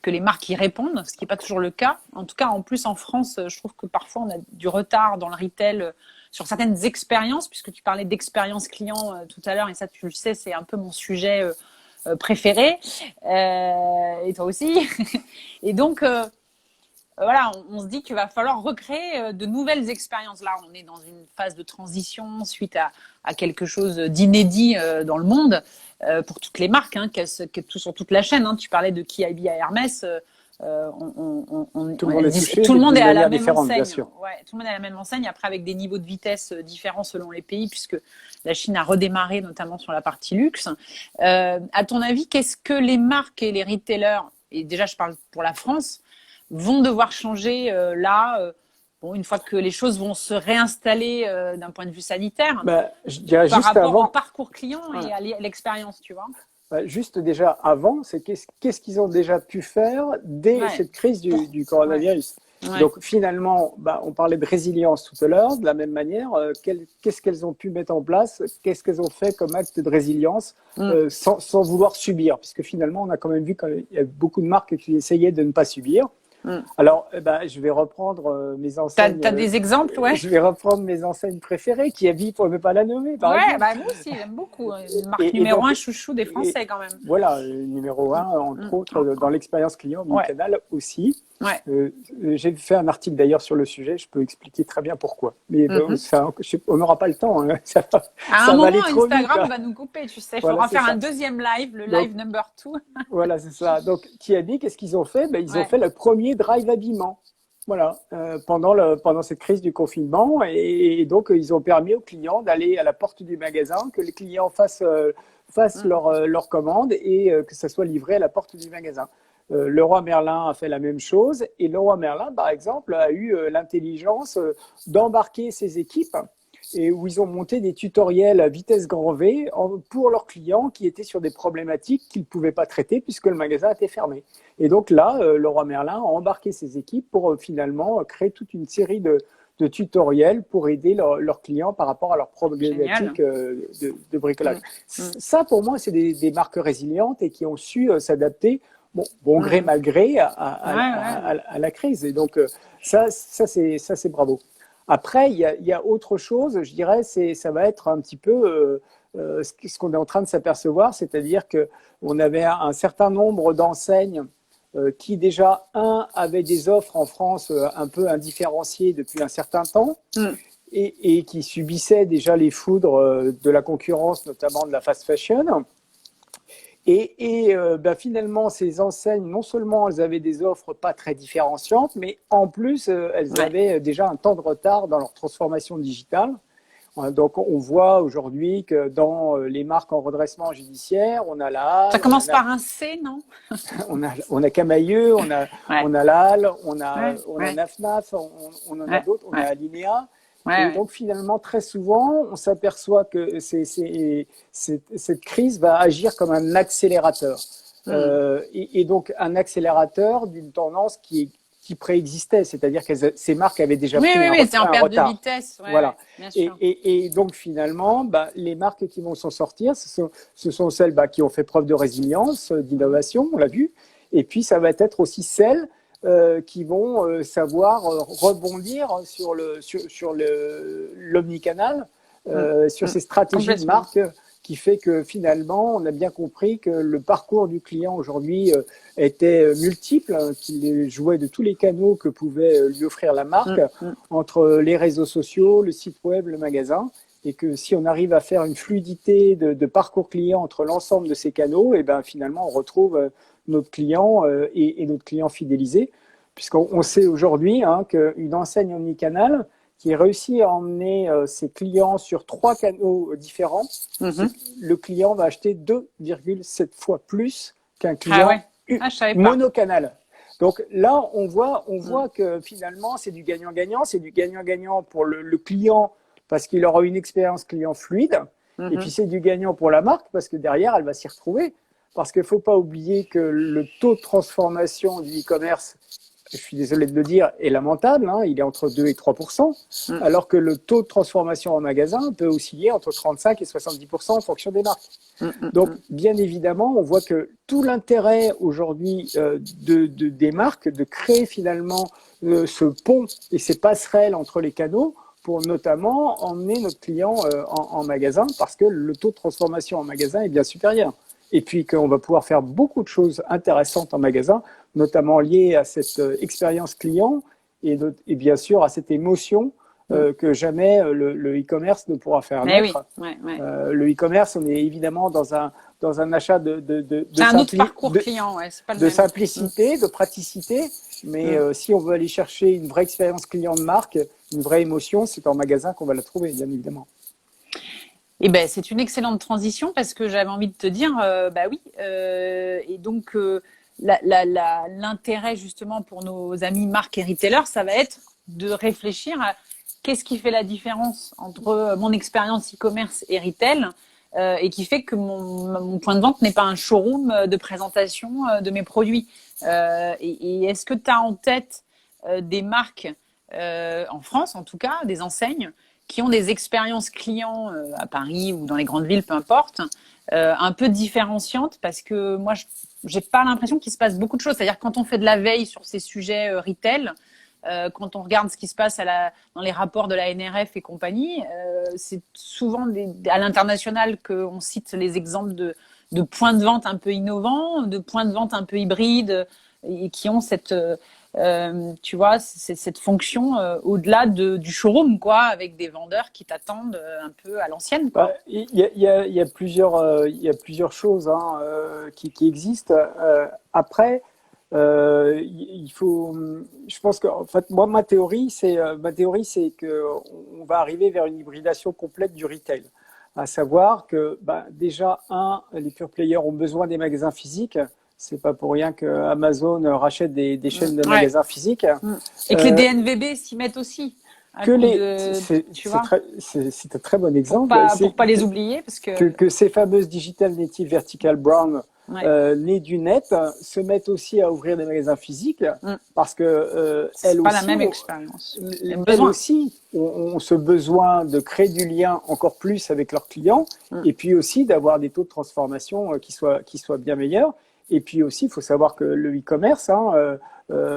que les marques y répondent, ce qui n'est pas toujours le cas. En tout cas, en plus, en France, je trouve que parfois, on a du retard dans le retail sur certaines expériences, puisque tu parlais d'expérience client tout à l'heure, et ça, tu le sais, c'est un peu mon sujet préféré, et toi aussi. Et donc, voilà, on se dit qu'il va falloir recréer de nouvelles expériences. Là, on est dans une phase de transition suite à quelque chose d'inédit dans le monde pour toutes les marques, sur toute la chaîne. Tu parlais de Kiabi à Hermès. Tout le monde est à la même enseigne. Tout le monde est à la même enseigne, après avec des niveaux de vitesse différents selon les pays, puisque la Chine a redémarré notamment sur la partie luxe. À ton avis, qu'est-ce que les marques et les retailers, et déjà je parle pour la France, vont devoir changer là, bon, une fois que les choses vont se réinstaller d'un point de vue sanitaire, Bah, je dirais par juste rapport au avant, parcours client voilà. et à l'expérience, tu vois. Juste déjà avant, c'est qu'est-ce qu'ils ont déjà pu faire dès Ouais, cette crise du ouais, coronavirus. ouais. Donc finalement, on parlait de résilience tout à l'heure, de la même manière, qu'est-ce qu'elles ont pu mettre en place, qu'est-ce qu'elles ont fait comme acte de résilience Mm, sans vouloir subir, puisque finalement, on a quand même vu qu'il y a beaucoup de marques qui essayaient de ne pas subir. mm. Alors, je vais reprendre mes enseignes. T'as des exemples, ouais? Je vais reprendre mes enseignes préférées, qui Kiabi pour ne pas la nommer, par Ouais, exemple. bah moi aussi, j'aime beaucoup. Une marque Et numéro donc, un chouchou des et Français quand même. voilà, numéro un, Mm. entre autres, dans l'expérience client Ouais, omnicanal aussi. ouais. J'ai fait un article d'ailleurs sur le sujet, je peux expliquer très bien pourquoi. Mais bon, Mhm. on n'aura pas le temps, hein. À un Ça va moment, aller trop vite, Instagram hein. va nous couper, tu sais. Il Voilà, faudra c'est faire un ça. deuxième live, le Donc, live number 2. voilà, c'est ça. Donc, Kiabi, qu'est-ce qu'ils ont fait? Ils ont Ouais. fait le premier drive habillement. Voilà, pendant cette crise du confinement. Et donc, ils ont permis aux clients d'aller à la porte du magasin, que les clients fassent Mm. leur commande et que ça soit livré à la porte du magasin. Leroy Merlin a fait la même chose. Et Leroy Merlin, par exemple, a eu l'intelligence d'embarquer ses équipes et où ils ont monté des tutoriels à vitesse grand V pour leurs clients qui étaient sur des problématiques qu'ils ne pouvaient pas traiter puisque le magasin était fermé. Et donc là, Leroy Merlin a embarqué ses équipes pour finalement créer toute une série de tutoriels pour aider leurs clients par rapport à leurs Génial. problématiques de bricolage. Mm. Mm. Ça, pour moi, c'est des marques résilientes et qui ont su s'adapter bon gré, Mm. mal gré Ouais, ouais. à la crise. Et donc, ça c'est bravo. Après, il y a autre chose, je dirais, ça va être un petit peu ce qu'on est en train de s'apercevoir, c'est-à-dire qu'on avait un certain nombre d'enseignes qui déjà, avaient des offres en France un peu indifférenciées depuis un certain temps Mm. et qui subissaient déjà les foudres de la concurrence, notamment de la fast fashion. Finalement, ces enseignes, non seulement elles avaient des offres pas très différenciantes, mais en plus, elles Ouais. avaient déjà un temps de retard dans leur transformation digitale. Donc, on voit aujourd'hui que dans les marques en redressement judiciaire, on a la Ça Halle, commence par un C, non? on a Camailleux, Ouais. on a la Halle, Ouais. on a Ouais. NAFNAF, on en a Ouais. d'autres, on a Ouais. Alinéa. Ouais. Et Ouais. donc finalement, très souvent, on s'aperçoit que cette crise va agir comme un accélérateur. Mm. Et donc un accélérateur d'une tendance qui préexistait, c'est-à-dire que ces marques avaient déjà Oui, pris oui, oui, c'est en un perte de retard. vitesse. Ouais, Voilà. ouais, bien sûr. Et donc finalement, les marques qui vont s'en sortir, ce sont celles qui ont fait preuve de résilience, d'innovation, on l'a vu. Et puis ça va être aussi celles qui vont savoir rebondir sur l'omnicanal, Mm. sur Mm. ces stratégies de Complètement. marque qui fait que finalement, on a bien compris que le parcours du client aujourd'hui était multiple, hein, qu'il jouait de tous les canaux que pouvait lui offrir la marque, Mm. Mm. entre les réseaux sociaux, le site web, le magasin, et que si on arrive à faire une fluidité de parcours client entre l'ensemble de ces canaux, et ben finalement on retrouve notre client et notre client fidélisé, puisqu'on sait aujourd'hui qu'une enseigne omnicanal qui réussit à emmener ses clients sur 3 canaux différents, Mhm. le client va acheter 2,7 fois plus qu'un Ah client ouais. Ah, je savais pas. monocanal. Donc là, on Mm. voit que finalement, c'est du gagnant-gagnant. C'est du gagnant-gagnant pour le client parce qu'il aura une expérience client fluide. Et puis Mhm. c'est du gagnant pour la marque parce que derrière, elle va s'y retrouver. Parce qu'il ne faut pas oublier que le taux de transformation du e-commerce, je suis désolé de le dire, est lamentable, hein, il est entre 2 et 3%, Mm. alors que le taux de transformation en magasin peut osciller entre 35 et 70% en fonction des marques. Mm. Donc, Mm. bien évidemment, on voit que tout l'intérêt aujourd'hui des marques de créer finalement ce pont et ces passerelles entre les canaux pour notamment emmener notre client en magasin parce que le taux de transformation en magasin est bien supérieur. Et puis qu'on va pouvoir faire beaucoup de choses intéressantes en magasin, notamment liées à cette expérience client et bien sûr à cette émotion Mm. que jamais le e-commerce ne pourra faire Eh oui. naître. Ouais, ouais. Le e-commerce, on est évidemment dans un achat C'est un autre parcours client, ouais, c'est pas le de même. simplicité, de praticité. Mais Mm. si on veut aller chercher une vraie expérience client de marque, une vraie émotion, c'est en magasin qu'on va la trouver, bien évidemment. Eh ben, c'est une excellente transition parce que j'avais envie de te dire, bah oui, et donc l'intérêt justement pour nos amis marques et retailers, ça va être de réfléchir à qu'est-ce qui fait la différence entre mon expérience e-commerce et retail et qui fait que mon point de vente n'est pas un showroom de présentation de mes produits. Et est-ce que tu as en tête des marques, en France en tout cas, des enseignes, qui ont des expériences clients à Paris ou dans les grandes villes, peu importe, un peu différenciantes, parce que moi, j'ai pas l'impression qu'il se passe beaucoup de choses. C'est-à-dire quand on fait de la veille sur ces sujets retail, quand on regarde ce qui se passe dans les rapports de la NRF et compagnie, c'est souvent à l'international qu'on cite les exemples de points de vente un peu innovants, de points de vente un peu hybrides et qui ont cette tu vois, cette fonction au-delà du showroom, quoi, avec des vendeurs qui t'attendent un peu à l'ancienne, quoi. Il y a plusieurs choses hein, qui existent. Après, il faut, je pense que, en fait, moi, ma théorie, c'est que on va arriver vers une hybridation complète du retail. À savoir que, déjà, les pure players ont besoin des magasins physiques. C'est pas pour rien que Amazon rachète des chaînes de magasins physiques. Et que les DNVB s'y mettent aussi. C'est un très bon exemple. Pour pas les oublier, parce que ces fameuses Digital Native Vertical Brown nées du net se mettent aussi à ouvrir des magasins physiques parce que c'est pas la même expérience. Elles aussi ont ce besoin de créer du lien encore plus avec leurs clients et puis aussi d'avoir des taux de transformation qui soient bien meilleurs. Et puis aussi, il faut savoir que le e-commerce,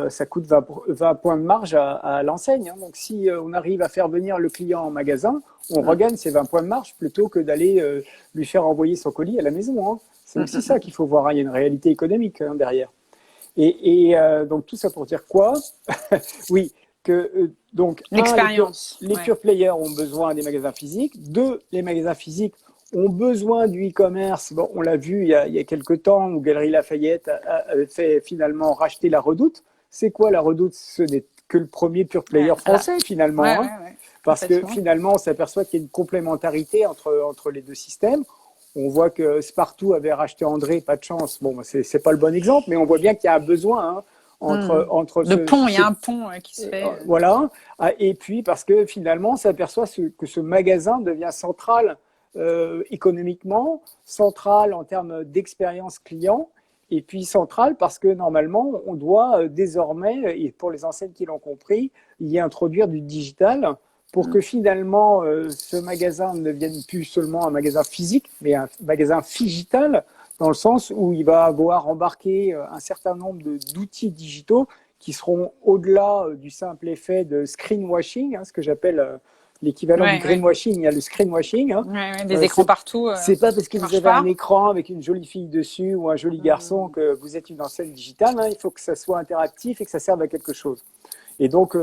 ça coûte 20 points de marge à l'enseigne. Hein. Donc, si on arrive à faire venir le client en magasin, on regagne ces 20 points de marge plutôt que d'aller lui faire envoyer son colis à la maison. Hein. C'est aussi ça qu'il faut voir. Hein. Il y a une réalité économique derrière. Et donc, tout ça pour dire quoi? Oui, que donc l'expérience. Les pure players ont besoin des magasins physiques. 2, les magasins physiques ont besoin du e-commerce. Bon, on l'a vu il y a quelques temps où Galeries Lafayette a fait finalement racheter la Redoute. C'est quoi la Redoute? Ce n'est que le premier pure player français finalement. Parce que finalement, on s'aperçoit qu'il y a une complémentarité entre les deux systèmes. On voit que Spartoo avait racheté André, pas de chance. Bon, c'est pas le bon exemple, mais on voit bien qu'il y a un besoin entre il y a un pont qui se fait. Voilà. Et puis parce que finalement, on s'aperçoit que ce magasin devient central économiquement, central en termes d'expérience client, et puis central parce que normalement, on doit désormais, et pour les enseignes qui l'ont compris, y introduire du digital pour que finalement, ce magasin ne devienne plus seulement un magasin physique, mais un magasin phygital, dans le sens où il va avoir embarqué un certain nombre d'outils digitaux qui seront au-delà du simple effet de screenwashing, ce que j'appelle l'équivalent du greenwashing. Il y a le screenwashing. Des écrans partout. C'est pas parce que vous avez un écran avec une jolie fille dessus ou un joli garçon que vous êtes une enseigne digitale. Il faut que ça soit interactif et que ça serve à quelque chose. Et donc,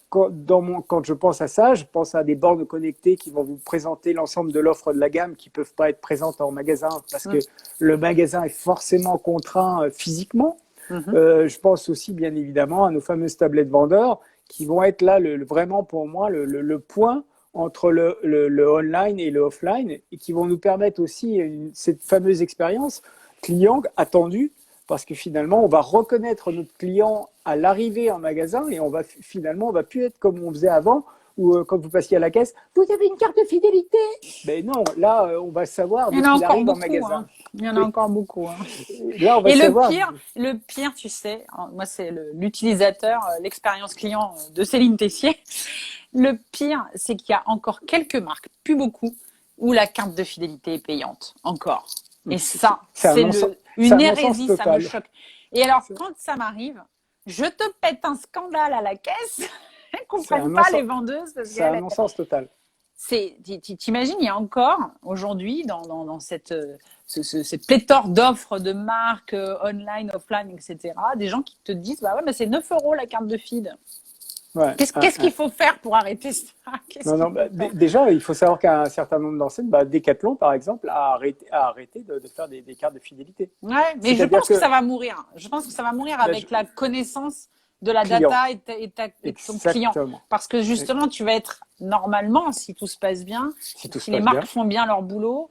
quand je pense à ça, je pense à des bornes connectées qui vont vous présenter l'ensemble de l'offre de la gamme qui ne peuvent pas être présentes en magasin parce que le magasin est forcément contraint physiquement. Je pense aussi, bien évidemment, à nos fameuses tablettes vendeurs qui vont être là vraiment pour moi le point entre le online et le offline et qui vont nous permettre aussi cette fameuse expérience client attendue parce que finalement, on va reconnaître notre client à l'arrivée en magasin et on va plus être comme on faisait avant où quand vous passiez à la caisse, vous avez une carte de fidélité. Ben non, là, on va savoir dès qu'il arrive en magasin. Il y en a encore beaucoup. Hein. Là, on va savoir. Le pire, tu sais, moi, c'est l'utilisateur, l'expérience client de Céline Tessier. Le pire, c'est qu'il y a encore quelques marques, plus beaucoup, où la carte de fidélité est payante. Encore. Et ça, c'est une hérésie, ça me choque. Et alors, quand ça m'arrive, je te pète un scandale à la caisse. Elles ne comprennent pas les vendeuses. C'est un non-sens total. T'imagines, il y a encore aujourd'hui dans cette pléthore d'offres de marques online, offline, etc., des gens qui te disent mais c'est 9 € la carte de feed. Ouais, qu'est-ce qu'il faut faire pour arrêter ça? Déjà, il faut savoir qu'un certain nombre d'enseignes, Decathlon par exemple, a arrêté de faire des cartes de fidélité. Ouais, mais je pense que ça va mourir. Je pense que ça va mourir avec la connaissance de la data et de ton client. Parce que justement, tu vas être normalement, si tout se passe bien, si les marques font bien leur boulot,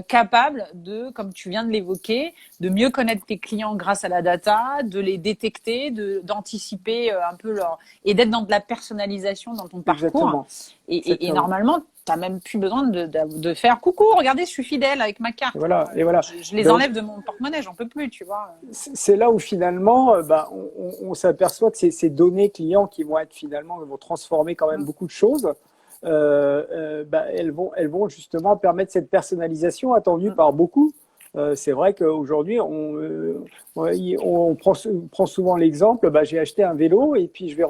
capable de, comme tu viens de l'évoquer, de mieux connaître tes clients grâce à la data, de les détecter, d'anticiper un peu et d'être dans de la personnalisation dans ton parcours. Exactement. Et Exactement. normalement, tu n'as même plus besoin de faire coucou, regardez, je suis fidèle avec ma Et carte. voilà. Et voilà. Je les Donc, enlève de mon porte-monnaie, j'en peux plus, tu vois. c'est là où finalement, on s'aperçoit que ces données clients qui vont être finalement, vont transformer quand même Mm, beaucoup de choses. Elles vont justement permettre cette personnalisation attendue mm, par beaucoup. C'est vrai qu'aujourd'hui, on prend souvent l'exemple, j'ai acheté un vélo et puis je vais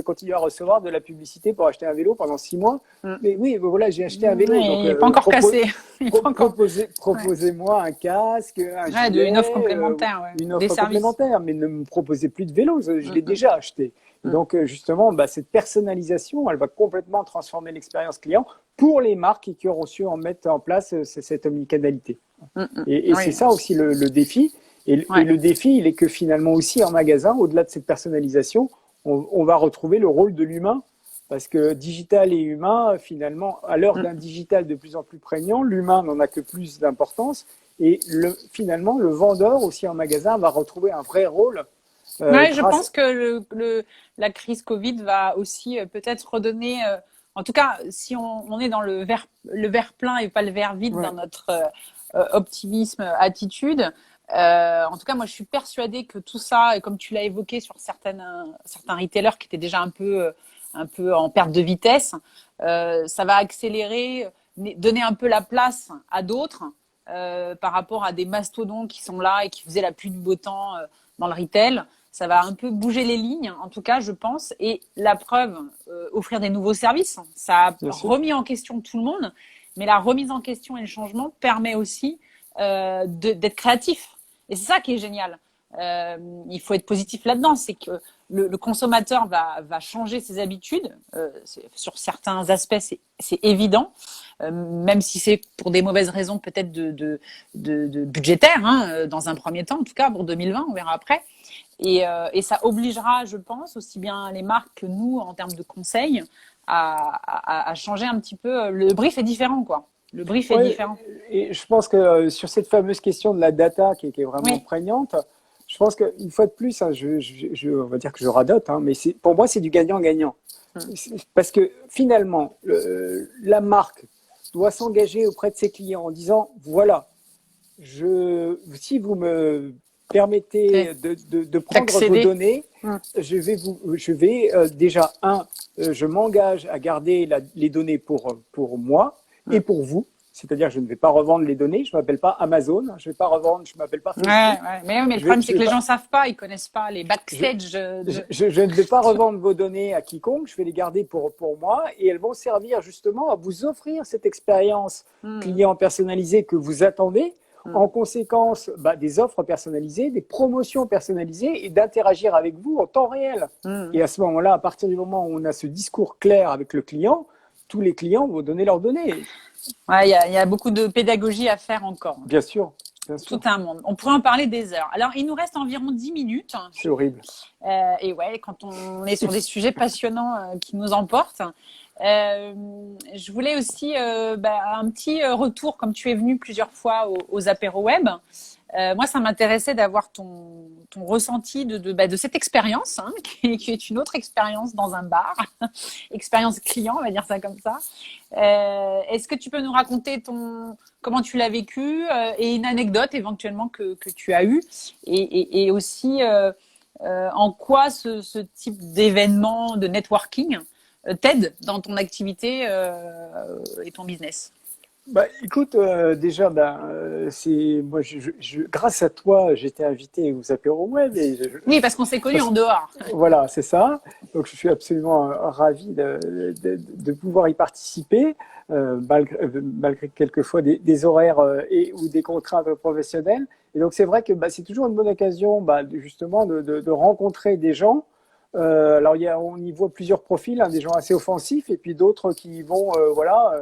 continuer à recevoir de la publicité pour acheter un vélo pendant 6 mois. mm. Mais oui, voilà, j'ai acheté un vélo, donc Il n'est pas encore cassé. Il est pas encore. Ouais. proposez-moi un casque, un Ouais, une offre gilet, complémentaire, ouais. une Des offre services. complémentaire, mais ne me proposez plus de vélo, je Mm, l'ai mm, déjà acheté. Et mm, donc, justement, cette personnalisation, elle va complètement transformer l'expérience client pour les marques qui auront su en mettre en place cette omnicanalité. mm, mm. Et c'est Oui, ça aussi le défi. Et ouais. le défi, il est que finalement aussi en magasin, au-delà de cette personnalisation, on va retrouver le rôle de l'humain. Parce que digital et humain, finalement, à l'heure Mm. d'un digital de plus en plus prégnant, l'humain n'en a que plus d'importance. Et finalement, le vendeur aussi en magasin va retrouver un vrai rôle Ouais, je grâce. pense que la crise Covid va aussi peut-être redonner, en tout cas, si on est dans le verre plein et pas le verre vide dans Ouais, notre optimisme, attitude. En tout cas, moi, je suis persuadée que tout ça, et comme tu l'as évoqué sur certains retailers qui étaient déjà un peu en perte de vitesse, ça va accélérer, donner un peu la place à d'autres par rapport à des mastodons qui sont là et qui faisaient la pluie de beau temps dans le retail. Ça va un peu bouger les lignes, en tout cas, je pense. Et la preuve, offrir des nouveaux services, ça a bien sûr. remis en question tout le monde. Mais la remise en question et le changement permet aussi d'être créatif. Et c'est ça qui est génial. Il faut être positif là-dedans. C'est que le consommateur va changer ses habitudes. Sur certains aspects, c'est évident. Même si c'est pour des mauvaises raisons peut-être de budgétaires, hein, dans un premier temps, en tout cas pour 2020, on verra après. Et ça obligera, je pense, aussi bien les marques que nous, en termes de conseils, à changer un petit peu. Le brief est différent, quoi. Le brief est Ouais, différent. et je pense que sur cette fameuse question de la data qui est vraiment Oui. prégnante, je pense qu'une fois de plus, hein, on va dire que je radote, hein, mais pour moi, c'est du gagnant-gagnant. Parce que finalement, la marque doit s'engager auprès de ses clients en disant, voilà, si vous me permettez de prendre vos D'accéder. données, je vais déjà, je m'engage à garder les données pour moi et pour vous. C'est-à-dire, je ne vais pas revendre les données. Je ne m'appelle pas Amazon. Je ne vais pas revendre. Je ne m'appelle pas Ouais, Facebook. ouais. Mais le Je vais, problème, c'est je que vais les pas, gens savent pas, ils connaissent pas les je, backstage de. je ne vais pas revendre vos données à quiconque. Je vais les garder pour moi et elles vont servir justement à vous offrir cette expérience Mmh, client personnalisée que vous attendez. En mmh, conséquence, des offres personnalisées, des promotions personnalisées et d'interagir avec vous en temps réel. mmh. Et à ce moment-là, à partir du moment où on a ce discours clair avec le client, tous les clients vont donner leurs données. Ouais, il y a beaucoup de pédagogie à faire encore. Bien sûr, bien Tout sûr. un monde. On pourrait en parler des heures. Alors, il nous reste environ 10 minutes. C'est horrible. Et ouais, quand on est sur des sujets passionnants qui nous emportent. Je voulais aussi un petit retour, comme tu es venu plusieurs fois aux apéros web. Moi, ça m'intéressait d'avoir ton ressenti de cette expérience, hein, qui est une autre expérience dans un bar, expérience client, on va dire ça comme ça. Est-ce que tu peux nous raconter comment tu l'as vécu et une anecdote éventuellement que tu as eue et aussi en quoi ce type d'événement de networking t'aide dans ton activité et ton business? Écoute, déjà, c'est moi, grâce à toi, j'étais invité aux apéros web et Oui, parce qu'on s'est connus en dehors. voilà, c'est ça. Donc, je suis absolument ravi de pouvoir y participer, malgré quelquefois des horaires ou des contraintes professionnelles. Et donc, c'est vrai que c'est toujours une bonne occasion, justement, de rencontrer des gens. Alors, on y voit plusieurs profils, hein, des gens assez offensifs et puis d'autres qui vont, voilà.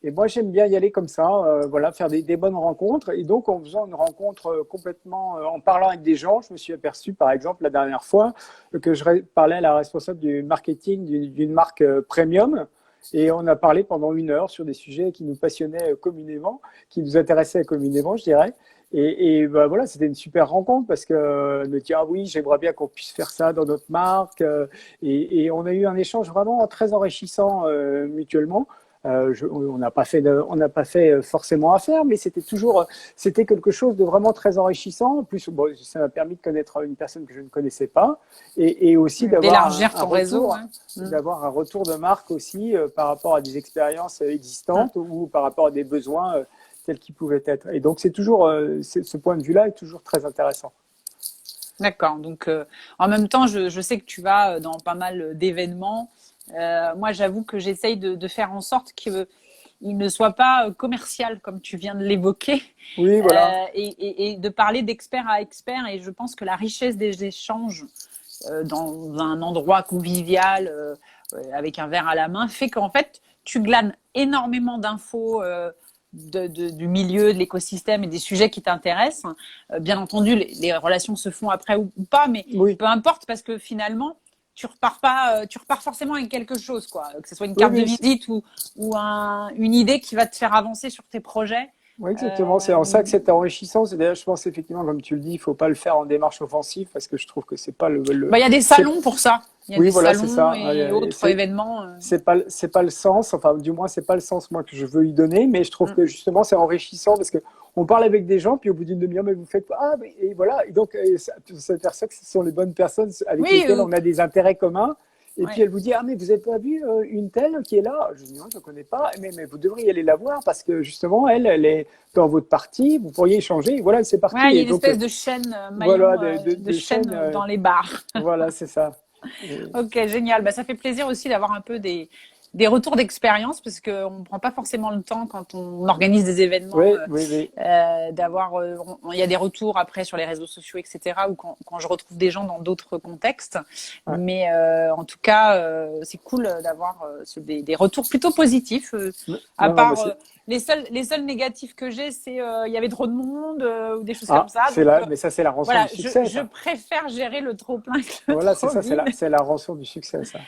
Et moi, j'aime bien y aller comme ça, voilà, faire des bonnes rencontres. Et donc, en faisant une rencontre complètement, en parlant avec des gens, je me suis aperçu, par exemple, la dernière fois, que je parlais à la responsable du marketing d'une marque premium. Et on a parlé pendant 1 heure sur des sujets qui nous passionnaient communément, qui nous intéressaient communément, je dirais. Et bah, voilà, c'était une super rencontre parce que me dit ah oui, j'aimerais bien qu'on puisse faire ça dans notre marque. Et on a eu un échange vraiment très enrichissant mutuellement. On n'a pas fait forcément affaire, mais c'était quelque chose de vraiment très enrichissant. En plus, bon, ça m'a permis de connaître une personne que je ne connaissais pas et aussi d'élargir ton réseau, hein. D'avoir un retour de marque aussi par rapport à des expériences existantes ou par rapport à des besoins tels qu'ils pouvaient être. Et donc, ce point de vue-là est toujours très intéressant. D'accord. Donc, en même temps, je sais que tu vas dans pas mal d'événements. Moi, j'avoue que j'essaye de faire en sorte qu'il ne soit pas commercial, comme tu viens de l'évoquer. Oui, voilà. Et de parler d'expert à expert. Et je pense que la richesse des échanges dans un endroit convivial, avec un verre à la main, fait qu'en fait, tu glanes énormément d'infos du milieu, de l'écosystème et des sujets qui t'intéressent. Bien entendu, les relations se font après ou pas, mais peu importe, parce que finalement, tu repars forcément avec quelque chose, quoi. Que ce soit une carte de visite ou une idée qui va te faire avancer sur tes projets. Oui, exactement. C'est en ça que c'est enrichissant. C'est d'ailleurs, je pense effectivement, comme tu le dis, il faut pas le faire en démarche offensive parce que je trouve que c'est pas le. Il y a des salons pour ça. Il y a des salons ça. Et autres événements. C'est pas le sens. Enfin, du moins, c'est pas le sens moi que je veux y donner. Mais je trouve que justement, c'est enrichissant parce que on parle avec des gens, puis au bout d'une demi-heure, mais vous faites quoi? Ah, et voilà. Et donc, ça s'aperçoit que ce sont les bonnes personnes avec lesquelles on a des intérêts communs. Et puis elle vous dit, ah mais vous n'avez pas vu une telle qui est là? Je dis, non, je ne connais pas. Mais vous devriez aller la voir parce que justement, elle est dans votre partie, vous pourriez échanger. Et voilà, c'est parti. Ouais, il y a une espèce de chaîne de chaîne dans les bars. Voilà, c'est ça. Ok, génial. Bah, ça fait plaisir aussi d'avoir un peu des retours d'expérience parce qu'on ne prend pas forcément le temps quand on organise des événements d'avoir. Il y a des retours après sur les réseaux sociaux, etc. ou quand je retrouve des gens dans d'autres contextes. Ouais. Mais en tout cas, c'est cool d'avoir des retours plutôt positifs. À part les seuls négatifs que j'ai, c'est il y avait trop de monde ou des choses comme ça. Mais ça, c'est la rançon du succès. Je préfère gérer le trop-plein que le voilà, trop c'est ça, c'est la rançon du succès, ça.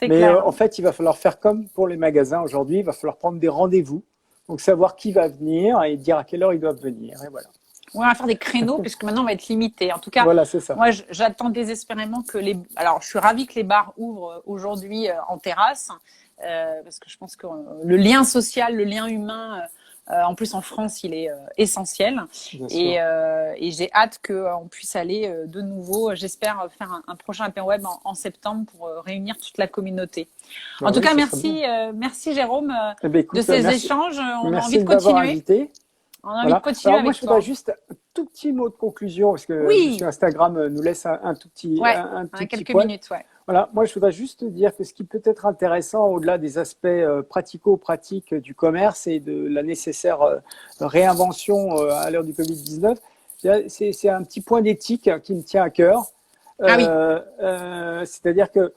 Mais en fait, il va falloir faire comme pour les magasins aujourd'hui. Il va falloir prendre des rendez-vous. Donc, savoir qui va venir et dire à quelle heure ils doivent venir. Et voilà. On va faire des créneaux puisque maintenant, on va être limité. En tout cas, voilà, c'est ça. Moi, j'attends désespérément que Alors, je suis ravie que les bars ouvrent aujourd'hui en terrasse parce que je pense que le lien social, le lien humain... en plus, en France, il est essentiel. Et j'ai hâte qu'on puisse aller de nouveau, j'espère, faire un prochain Apéro Web en septembre pour réunir toute la communauté. En tout cas, merci Jérôme de ces échanges. On a envie de continuer. On a envie de continuer avec toi. Moi, je voudrais juste un tout petit mot de conclusion parce que sur Instagram nous laisse un tout petit, quelques minutes. Ouais. Voilà, moi je voudrais juste dire que ce qui peut être intéressant au-delà des aspects pratico-pratiques du commerce et de la nécessaire réinvention à l'heure du Covid-19, c'est un petit point d'éthique qui me tient à cœur. C'est-à-dire que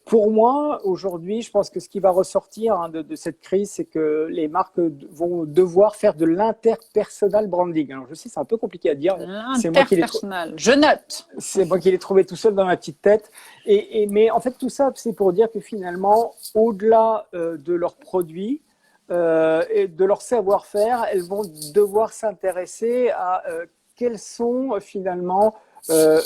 pour moi, aujourd'hui, je pense que ce qui va ressortir de cette crise, c'est que les marques vont devoir faire de l'interpersonal branding. Alors, je sais, c'est un peu compliqué à dire. Interpersonnel, je note. C'est moi qui l'ai trouvé tout seul dans ma petite tête. Mais en fait, tout ça, c'est pour dire que finalement, au-delà de leurs produits et de leur savoir-faire, elles vont devoir s'intéresser à quels sont finalement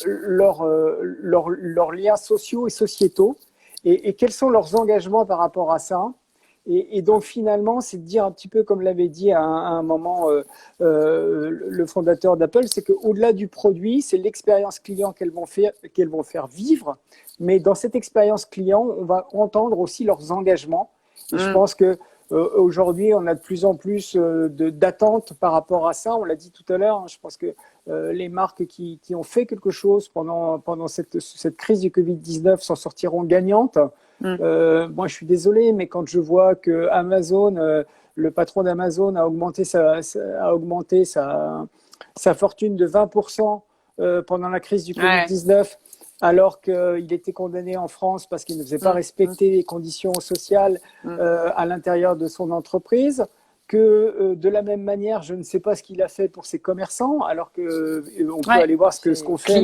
leurs liens sociaux et sociétaux et quels sont leurs engagements par rapport à ça. Et donc finalement, c'est de dire un petit peu comme l'avait dit à un moment le fondateur d'Apple, c'est qu'au-delà du produit, c'est l'expérience client qu'elles vont faire vivre. Mais dans cette expérience client, on va entendre aussi leurs engagements. Et je pense que aujourd'hui, on a de plus en plus d'attentes par rapport à ça. On l'a dit tout à l'heure, hein, je pense que les marques qui ont fait quelque chose pendant cette crise du Covid-19 s'en sortiront gagnantes. Moi, je suis désolé, mais quand je vois que Amazon, le patron d'Amazon a augmenté sa fortune de 20% pendant la crise du Covid-19, alors qu'il était condamné en France parce qu'il ne faisait pas respecter les conditions sociales à l'intérieur de son entreprise, que de la même manière, je ne sais pas ce qu'il a fait pour ses commerçants, alors qu'on peut aller voir ce qu'ont fait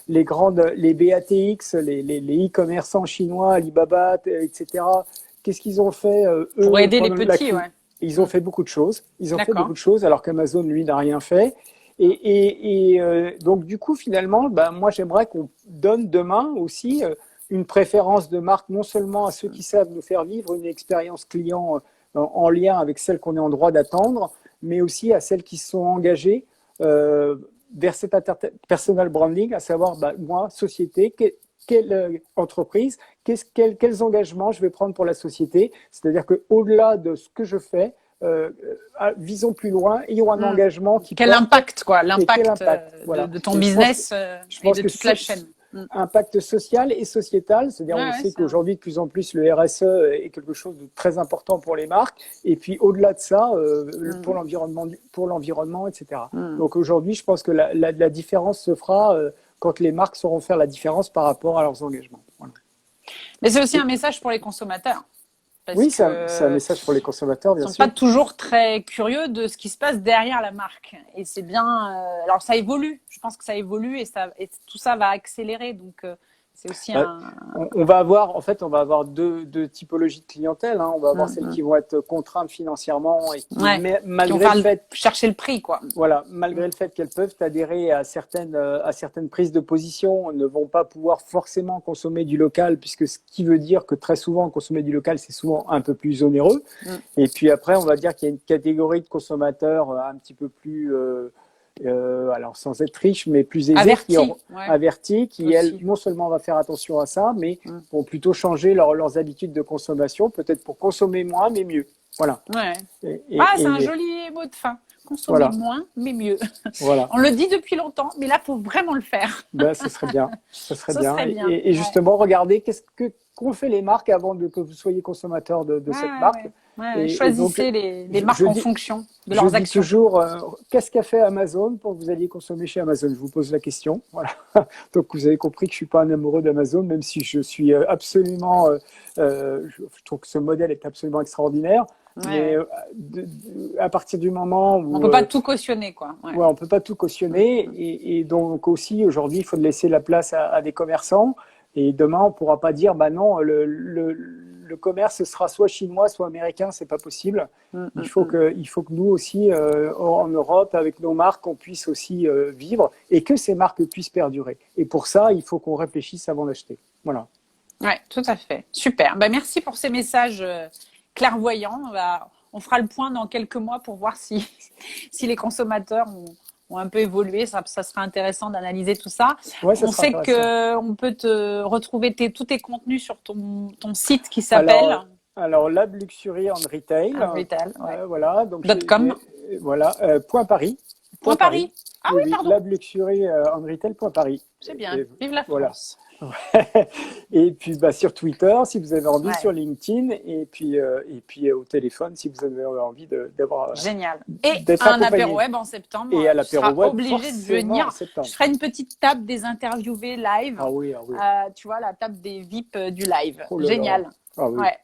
les BATX, les e-commerçants chinois, Alibaba, etc., qu'est-ce qu'ils ont fait eux Pour aider les pendant la petits, crise? ouais. Ils ont fait beaucoup de choses. Ils ont fait D'accord. beaucoup de choses, alors qu'Amazon, lui, n'a rien fait. Donc, du coup, finalement, ben, moi, j'aimerais qu'on donne demain aussi une préférence de marque, non seulement à ceux qui savent nous faire vivre une expérience client en lien avec celle qu'on est en droit d'attendre, mais aussi à celles qui se sont engagées vers cet personal branding, à savoir, ben, moi, société, quelle entreprise, quels engagements je vais prendre pour la société. C'est-à-dire qu'au-delà de ce que je fais, visons plus loin, ayons un engagement qui Quel porte. impact, quoi, Et quel l'impact impact, voilà. de ton Et business je et pense de que toute la chaîne. impact social et sociétal, c'est-à-dire Ouais, on ouais, sait ça. qu'aujourd'hui de plus en plus le RSE est quelque chose de très important pour les marques, et puis au-delà de ça, pour l'environnement, etc. Donc aujourd'hui, je pense que la différence se fera quand les marques sauront faire la différence par rapport à leurs engagements. Voilà. Mais c'est aussi un message pour les consommateurs. Parce Oui, que c'est un message pour les consommateurs, bien sont sûr. pas toujours très curieux de ce qui se passe derrière la marque. Et c'est bien. Alors ça évolue. Je pense que ça évolue et tout ça va accélérer. Donc c'est aussi Bah, un. on va avoir, en fait, on va avoir deux typologies de clientèle. Hein. On va avoir celles qui vont être contraintes financièrement et qui, Ouais. Qui vont malgré le fait, chercher le prix, quoi. voilà, malgré le fait qu'elles peuvent adhérer à certaines prises de position, ne vont pas pouvoir forcément consommer du local, puisque ce qui veut dire que très souvent, consommer du local, c'est souvent un peu plus onéreux. Et puis après, on va dire qu'il y a une catégorie de consommateurs un petit peu plus alors sans être riche, mais plus aisée, avertie, qui elle, non seulement va faire attention à ça, mais vont plutôt changer leurs habitudes de consommation, peut-être pour consommer moins, mais mieux. Voilà. Ouais. C'est un joli mot de fin. Consommer moins, mais mieux. Voilà. On le dit depuis longtemps, mais là, il faut vraiment le faire. Ben, ce serait bien. Ce serait bien. bien. Et justement, regardez qu'ont fait les marques avant que vous soyez consommateur de cette marque. Ouais, choisissez les marques en fonction de leurs actions. Je dis toujours, qu'est-ce qu'a fait Amazon pour que vous alliez consommer chez Amazon? Je vous pose la question. Voilà. Donc, vous avez compris que je ne suis pas un amoureux d'Amazon, même si je suis absolument… je trouve que ce modèle est absolument extraordinaire. Mais à partir du moment où… On ne peut pas tout cautionner, quoi. Ouais, on ne peut pas tout cautionner. Et donc aussi, aujourd'hui, il faut laisser la place à des commerçants. Et demain, on ne pourra pas dire, bah non, le commerce sera soit chinois, soit américain, c'est pas possible. Il faut que nous aussi, en Europe, avec nos marques, on puisse aussi vivre et que ces marques puissent perdurer. Et pour ça, il faut qu'on réfléchisse avant d'acheter. Voilà. Ouais, tout à fait. Super. Bah, merci pour ces messages clairvoyants. On fera le point dans quelques mois pour voir si les consommateurs ont un peu évolué. Ça sera intéressant d'analyser tout ça. Ouais, on sait qu'on peut te retrouver tous tes contenus sur ton site qui s'appelle… Alors, Lab Luxury en Retail. Voilà. Donc, .com. Voilà. Point Paris. Point Paris. Ah oui, pardon. Lab Luxury en Retail. Point Paris. C'est bien. Vive la France. Voilà. Et puis sur Twitter si vous avez envie, sur LinkedIn, et puis au téléphone si vous avez envie d'avoir… Génial. Et à un apéro web en septembre. Et à l'apéro web, obligé de venir. Je ferai une petite table des interviewés live. Ah oui. Tu vois, la table des VIP du live. Oh génial. Ah oui. Ouais.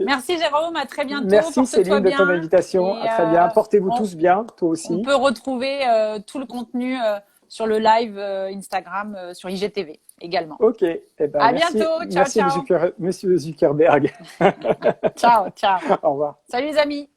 Merci Jérôme, à très bientôt. Merci Céline de ton invitation. À très bien. Portez-vous tous bien, toi aussi. On peut retrouver tout le contenu sur le live Instagram sur IGTV également. Ok. À bientôt. Ciao, merci, ciao. Monsieur Zuckerberg. Ciao. Au revoir. Salut les amis.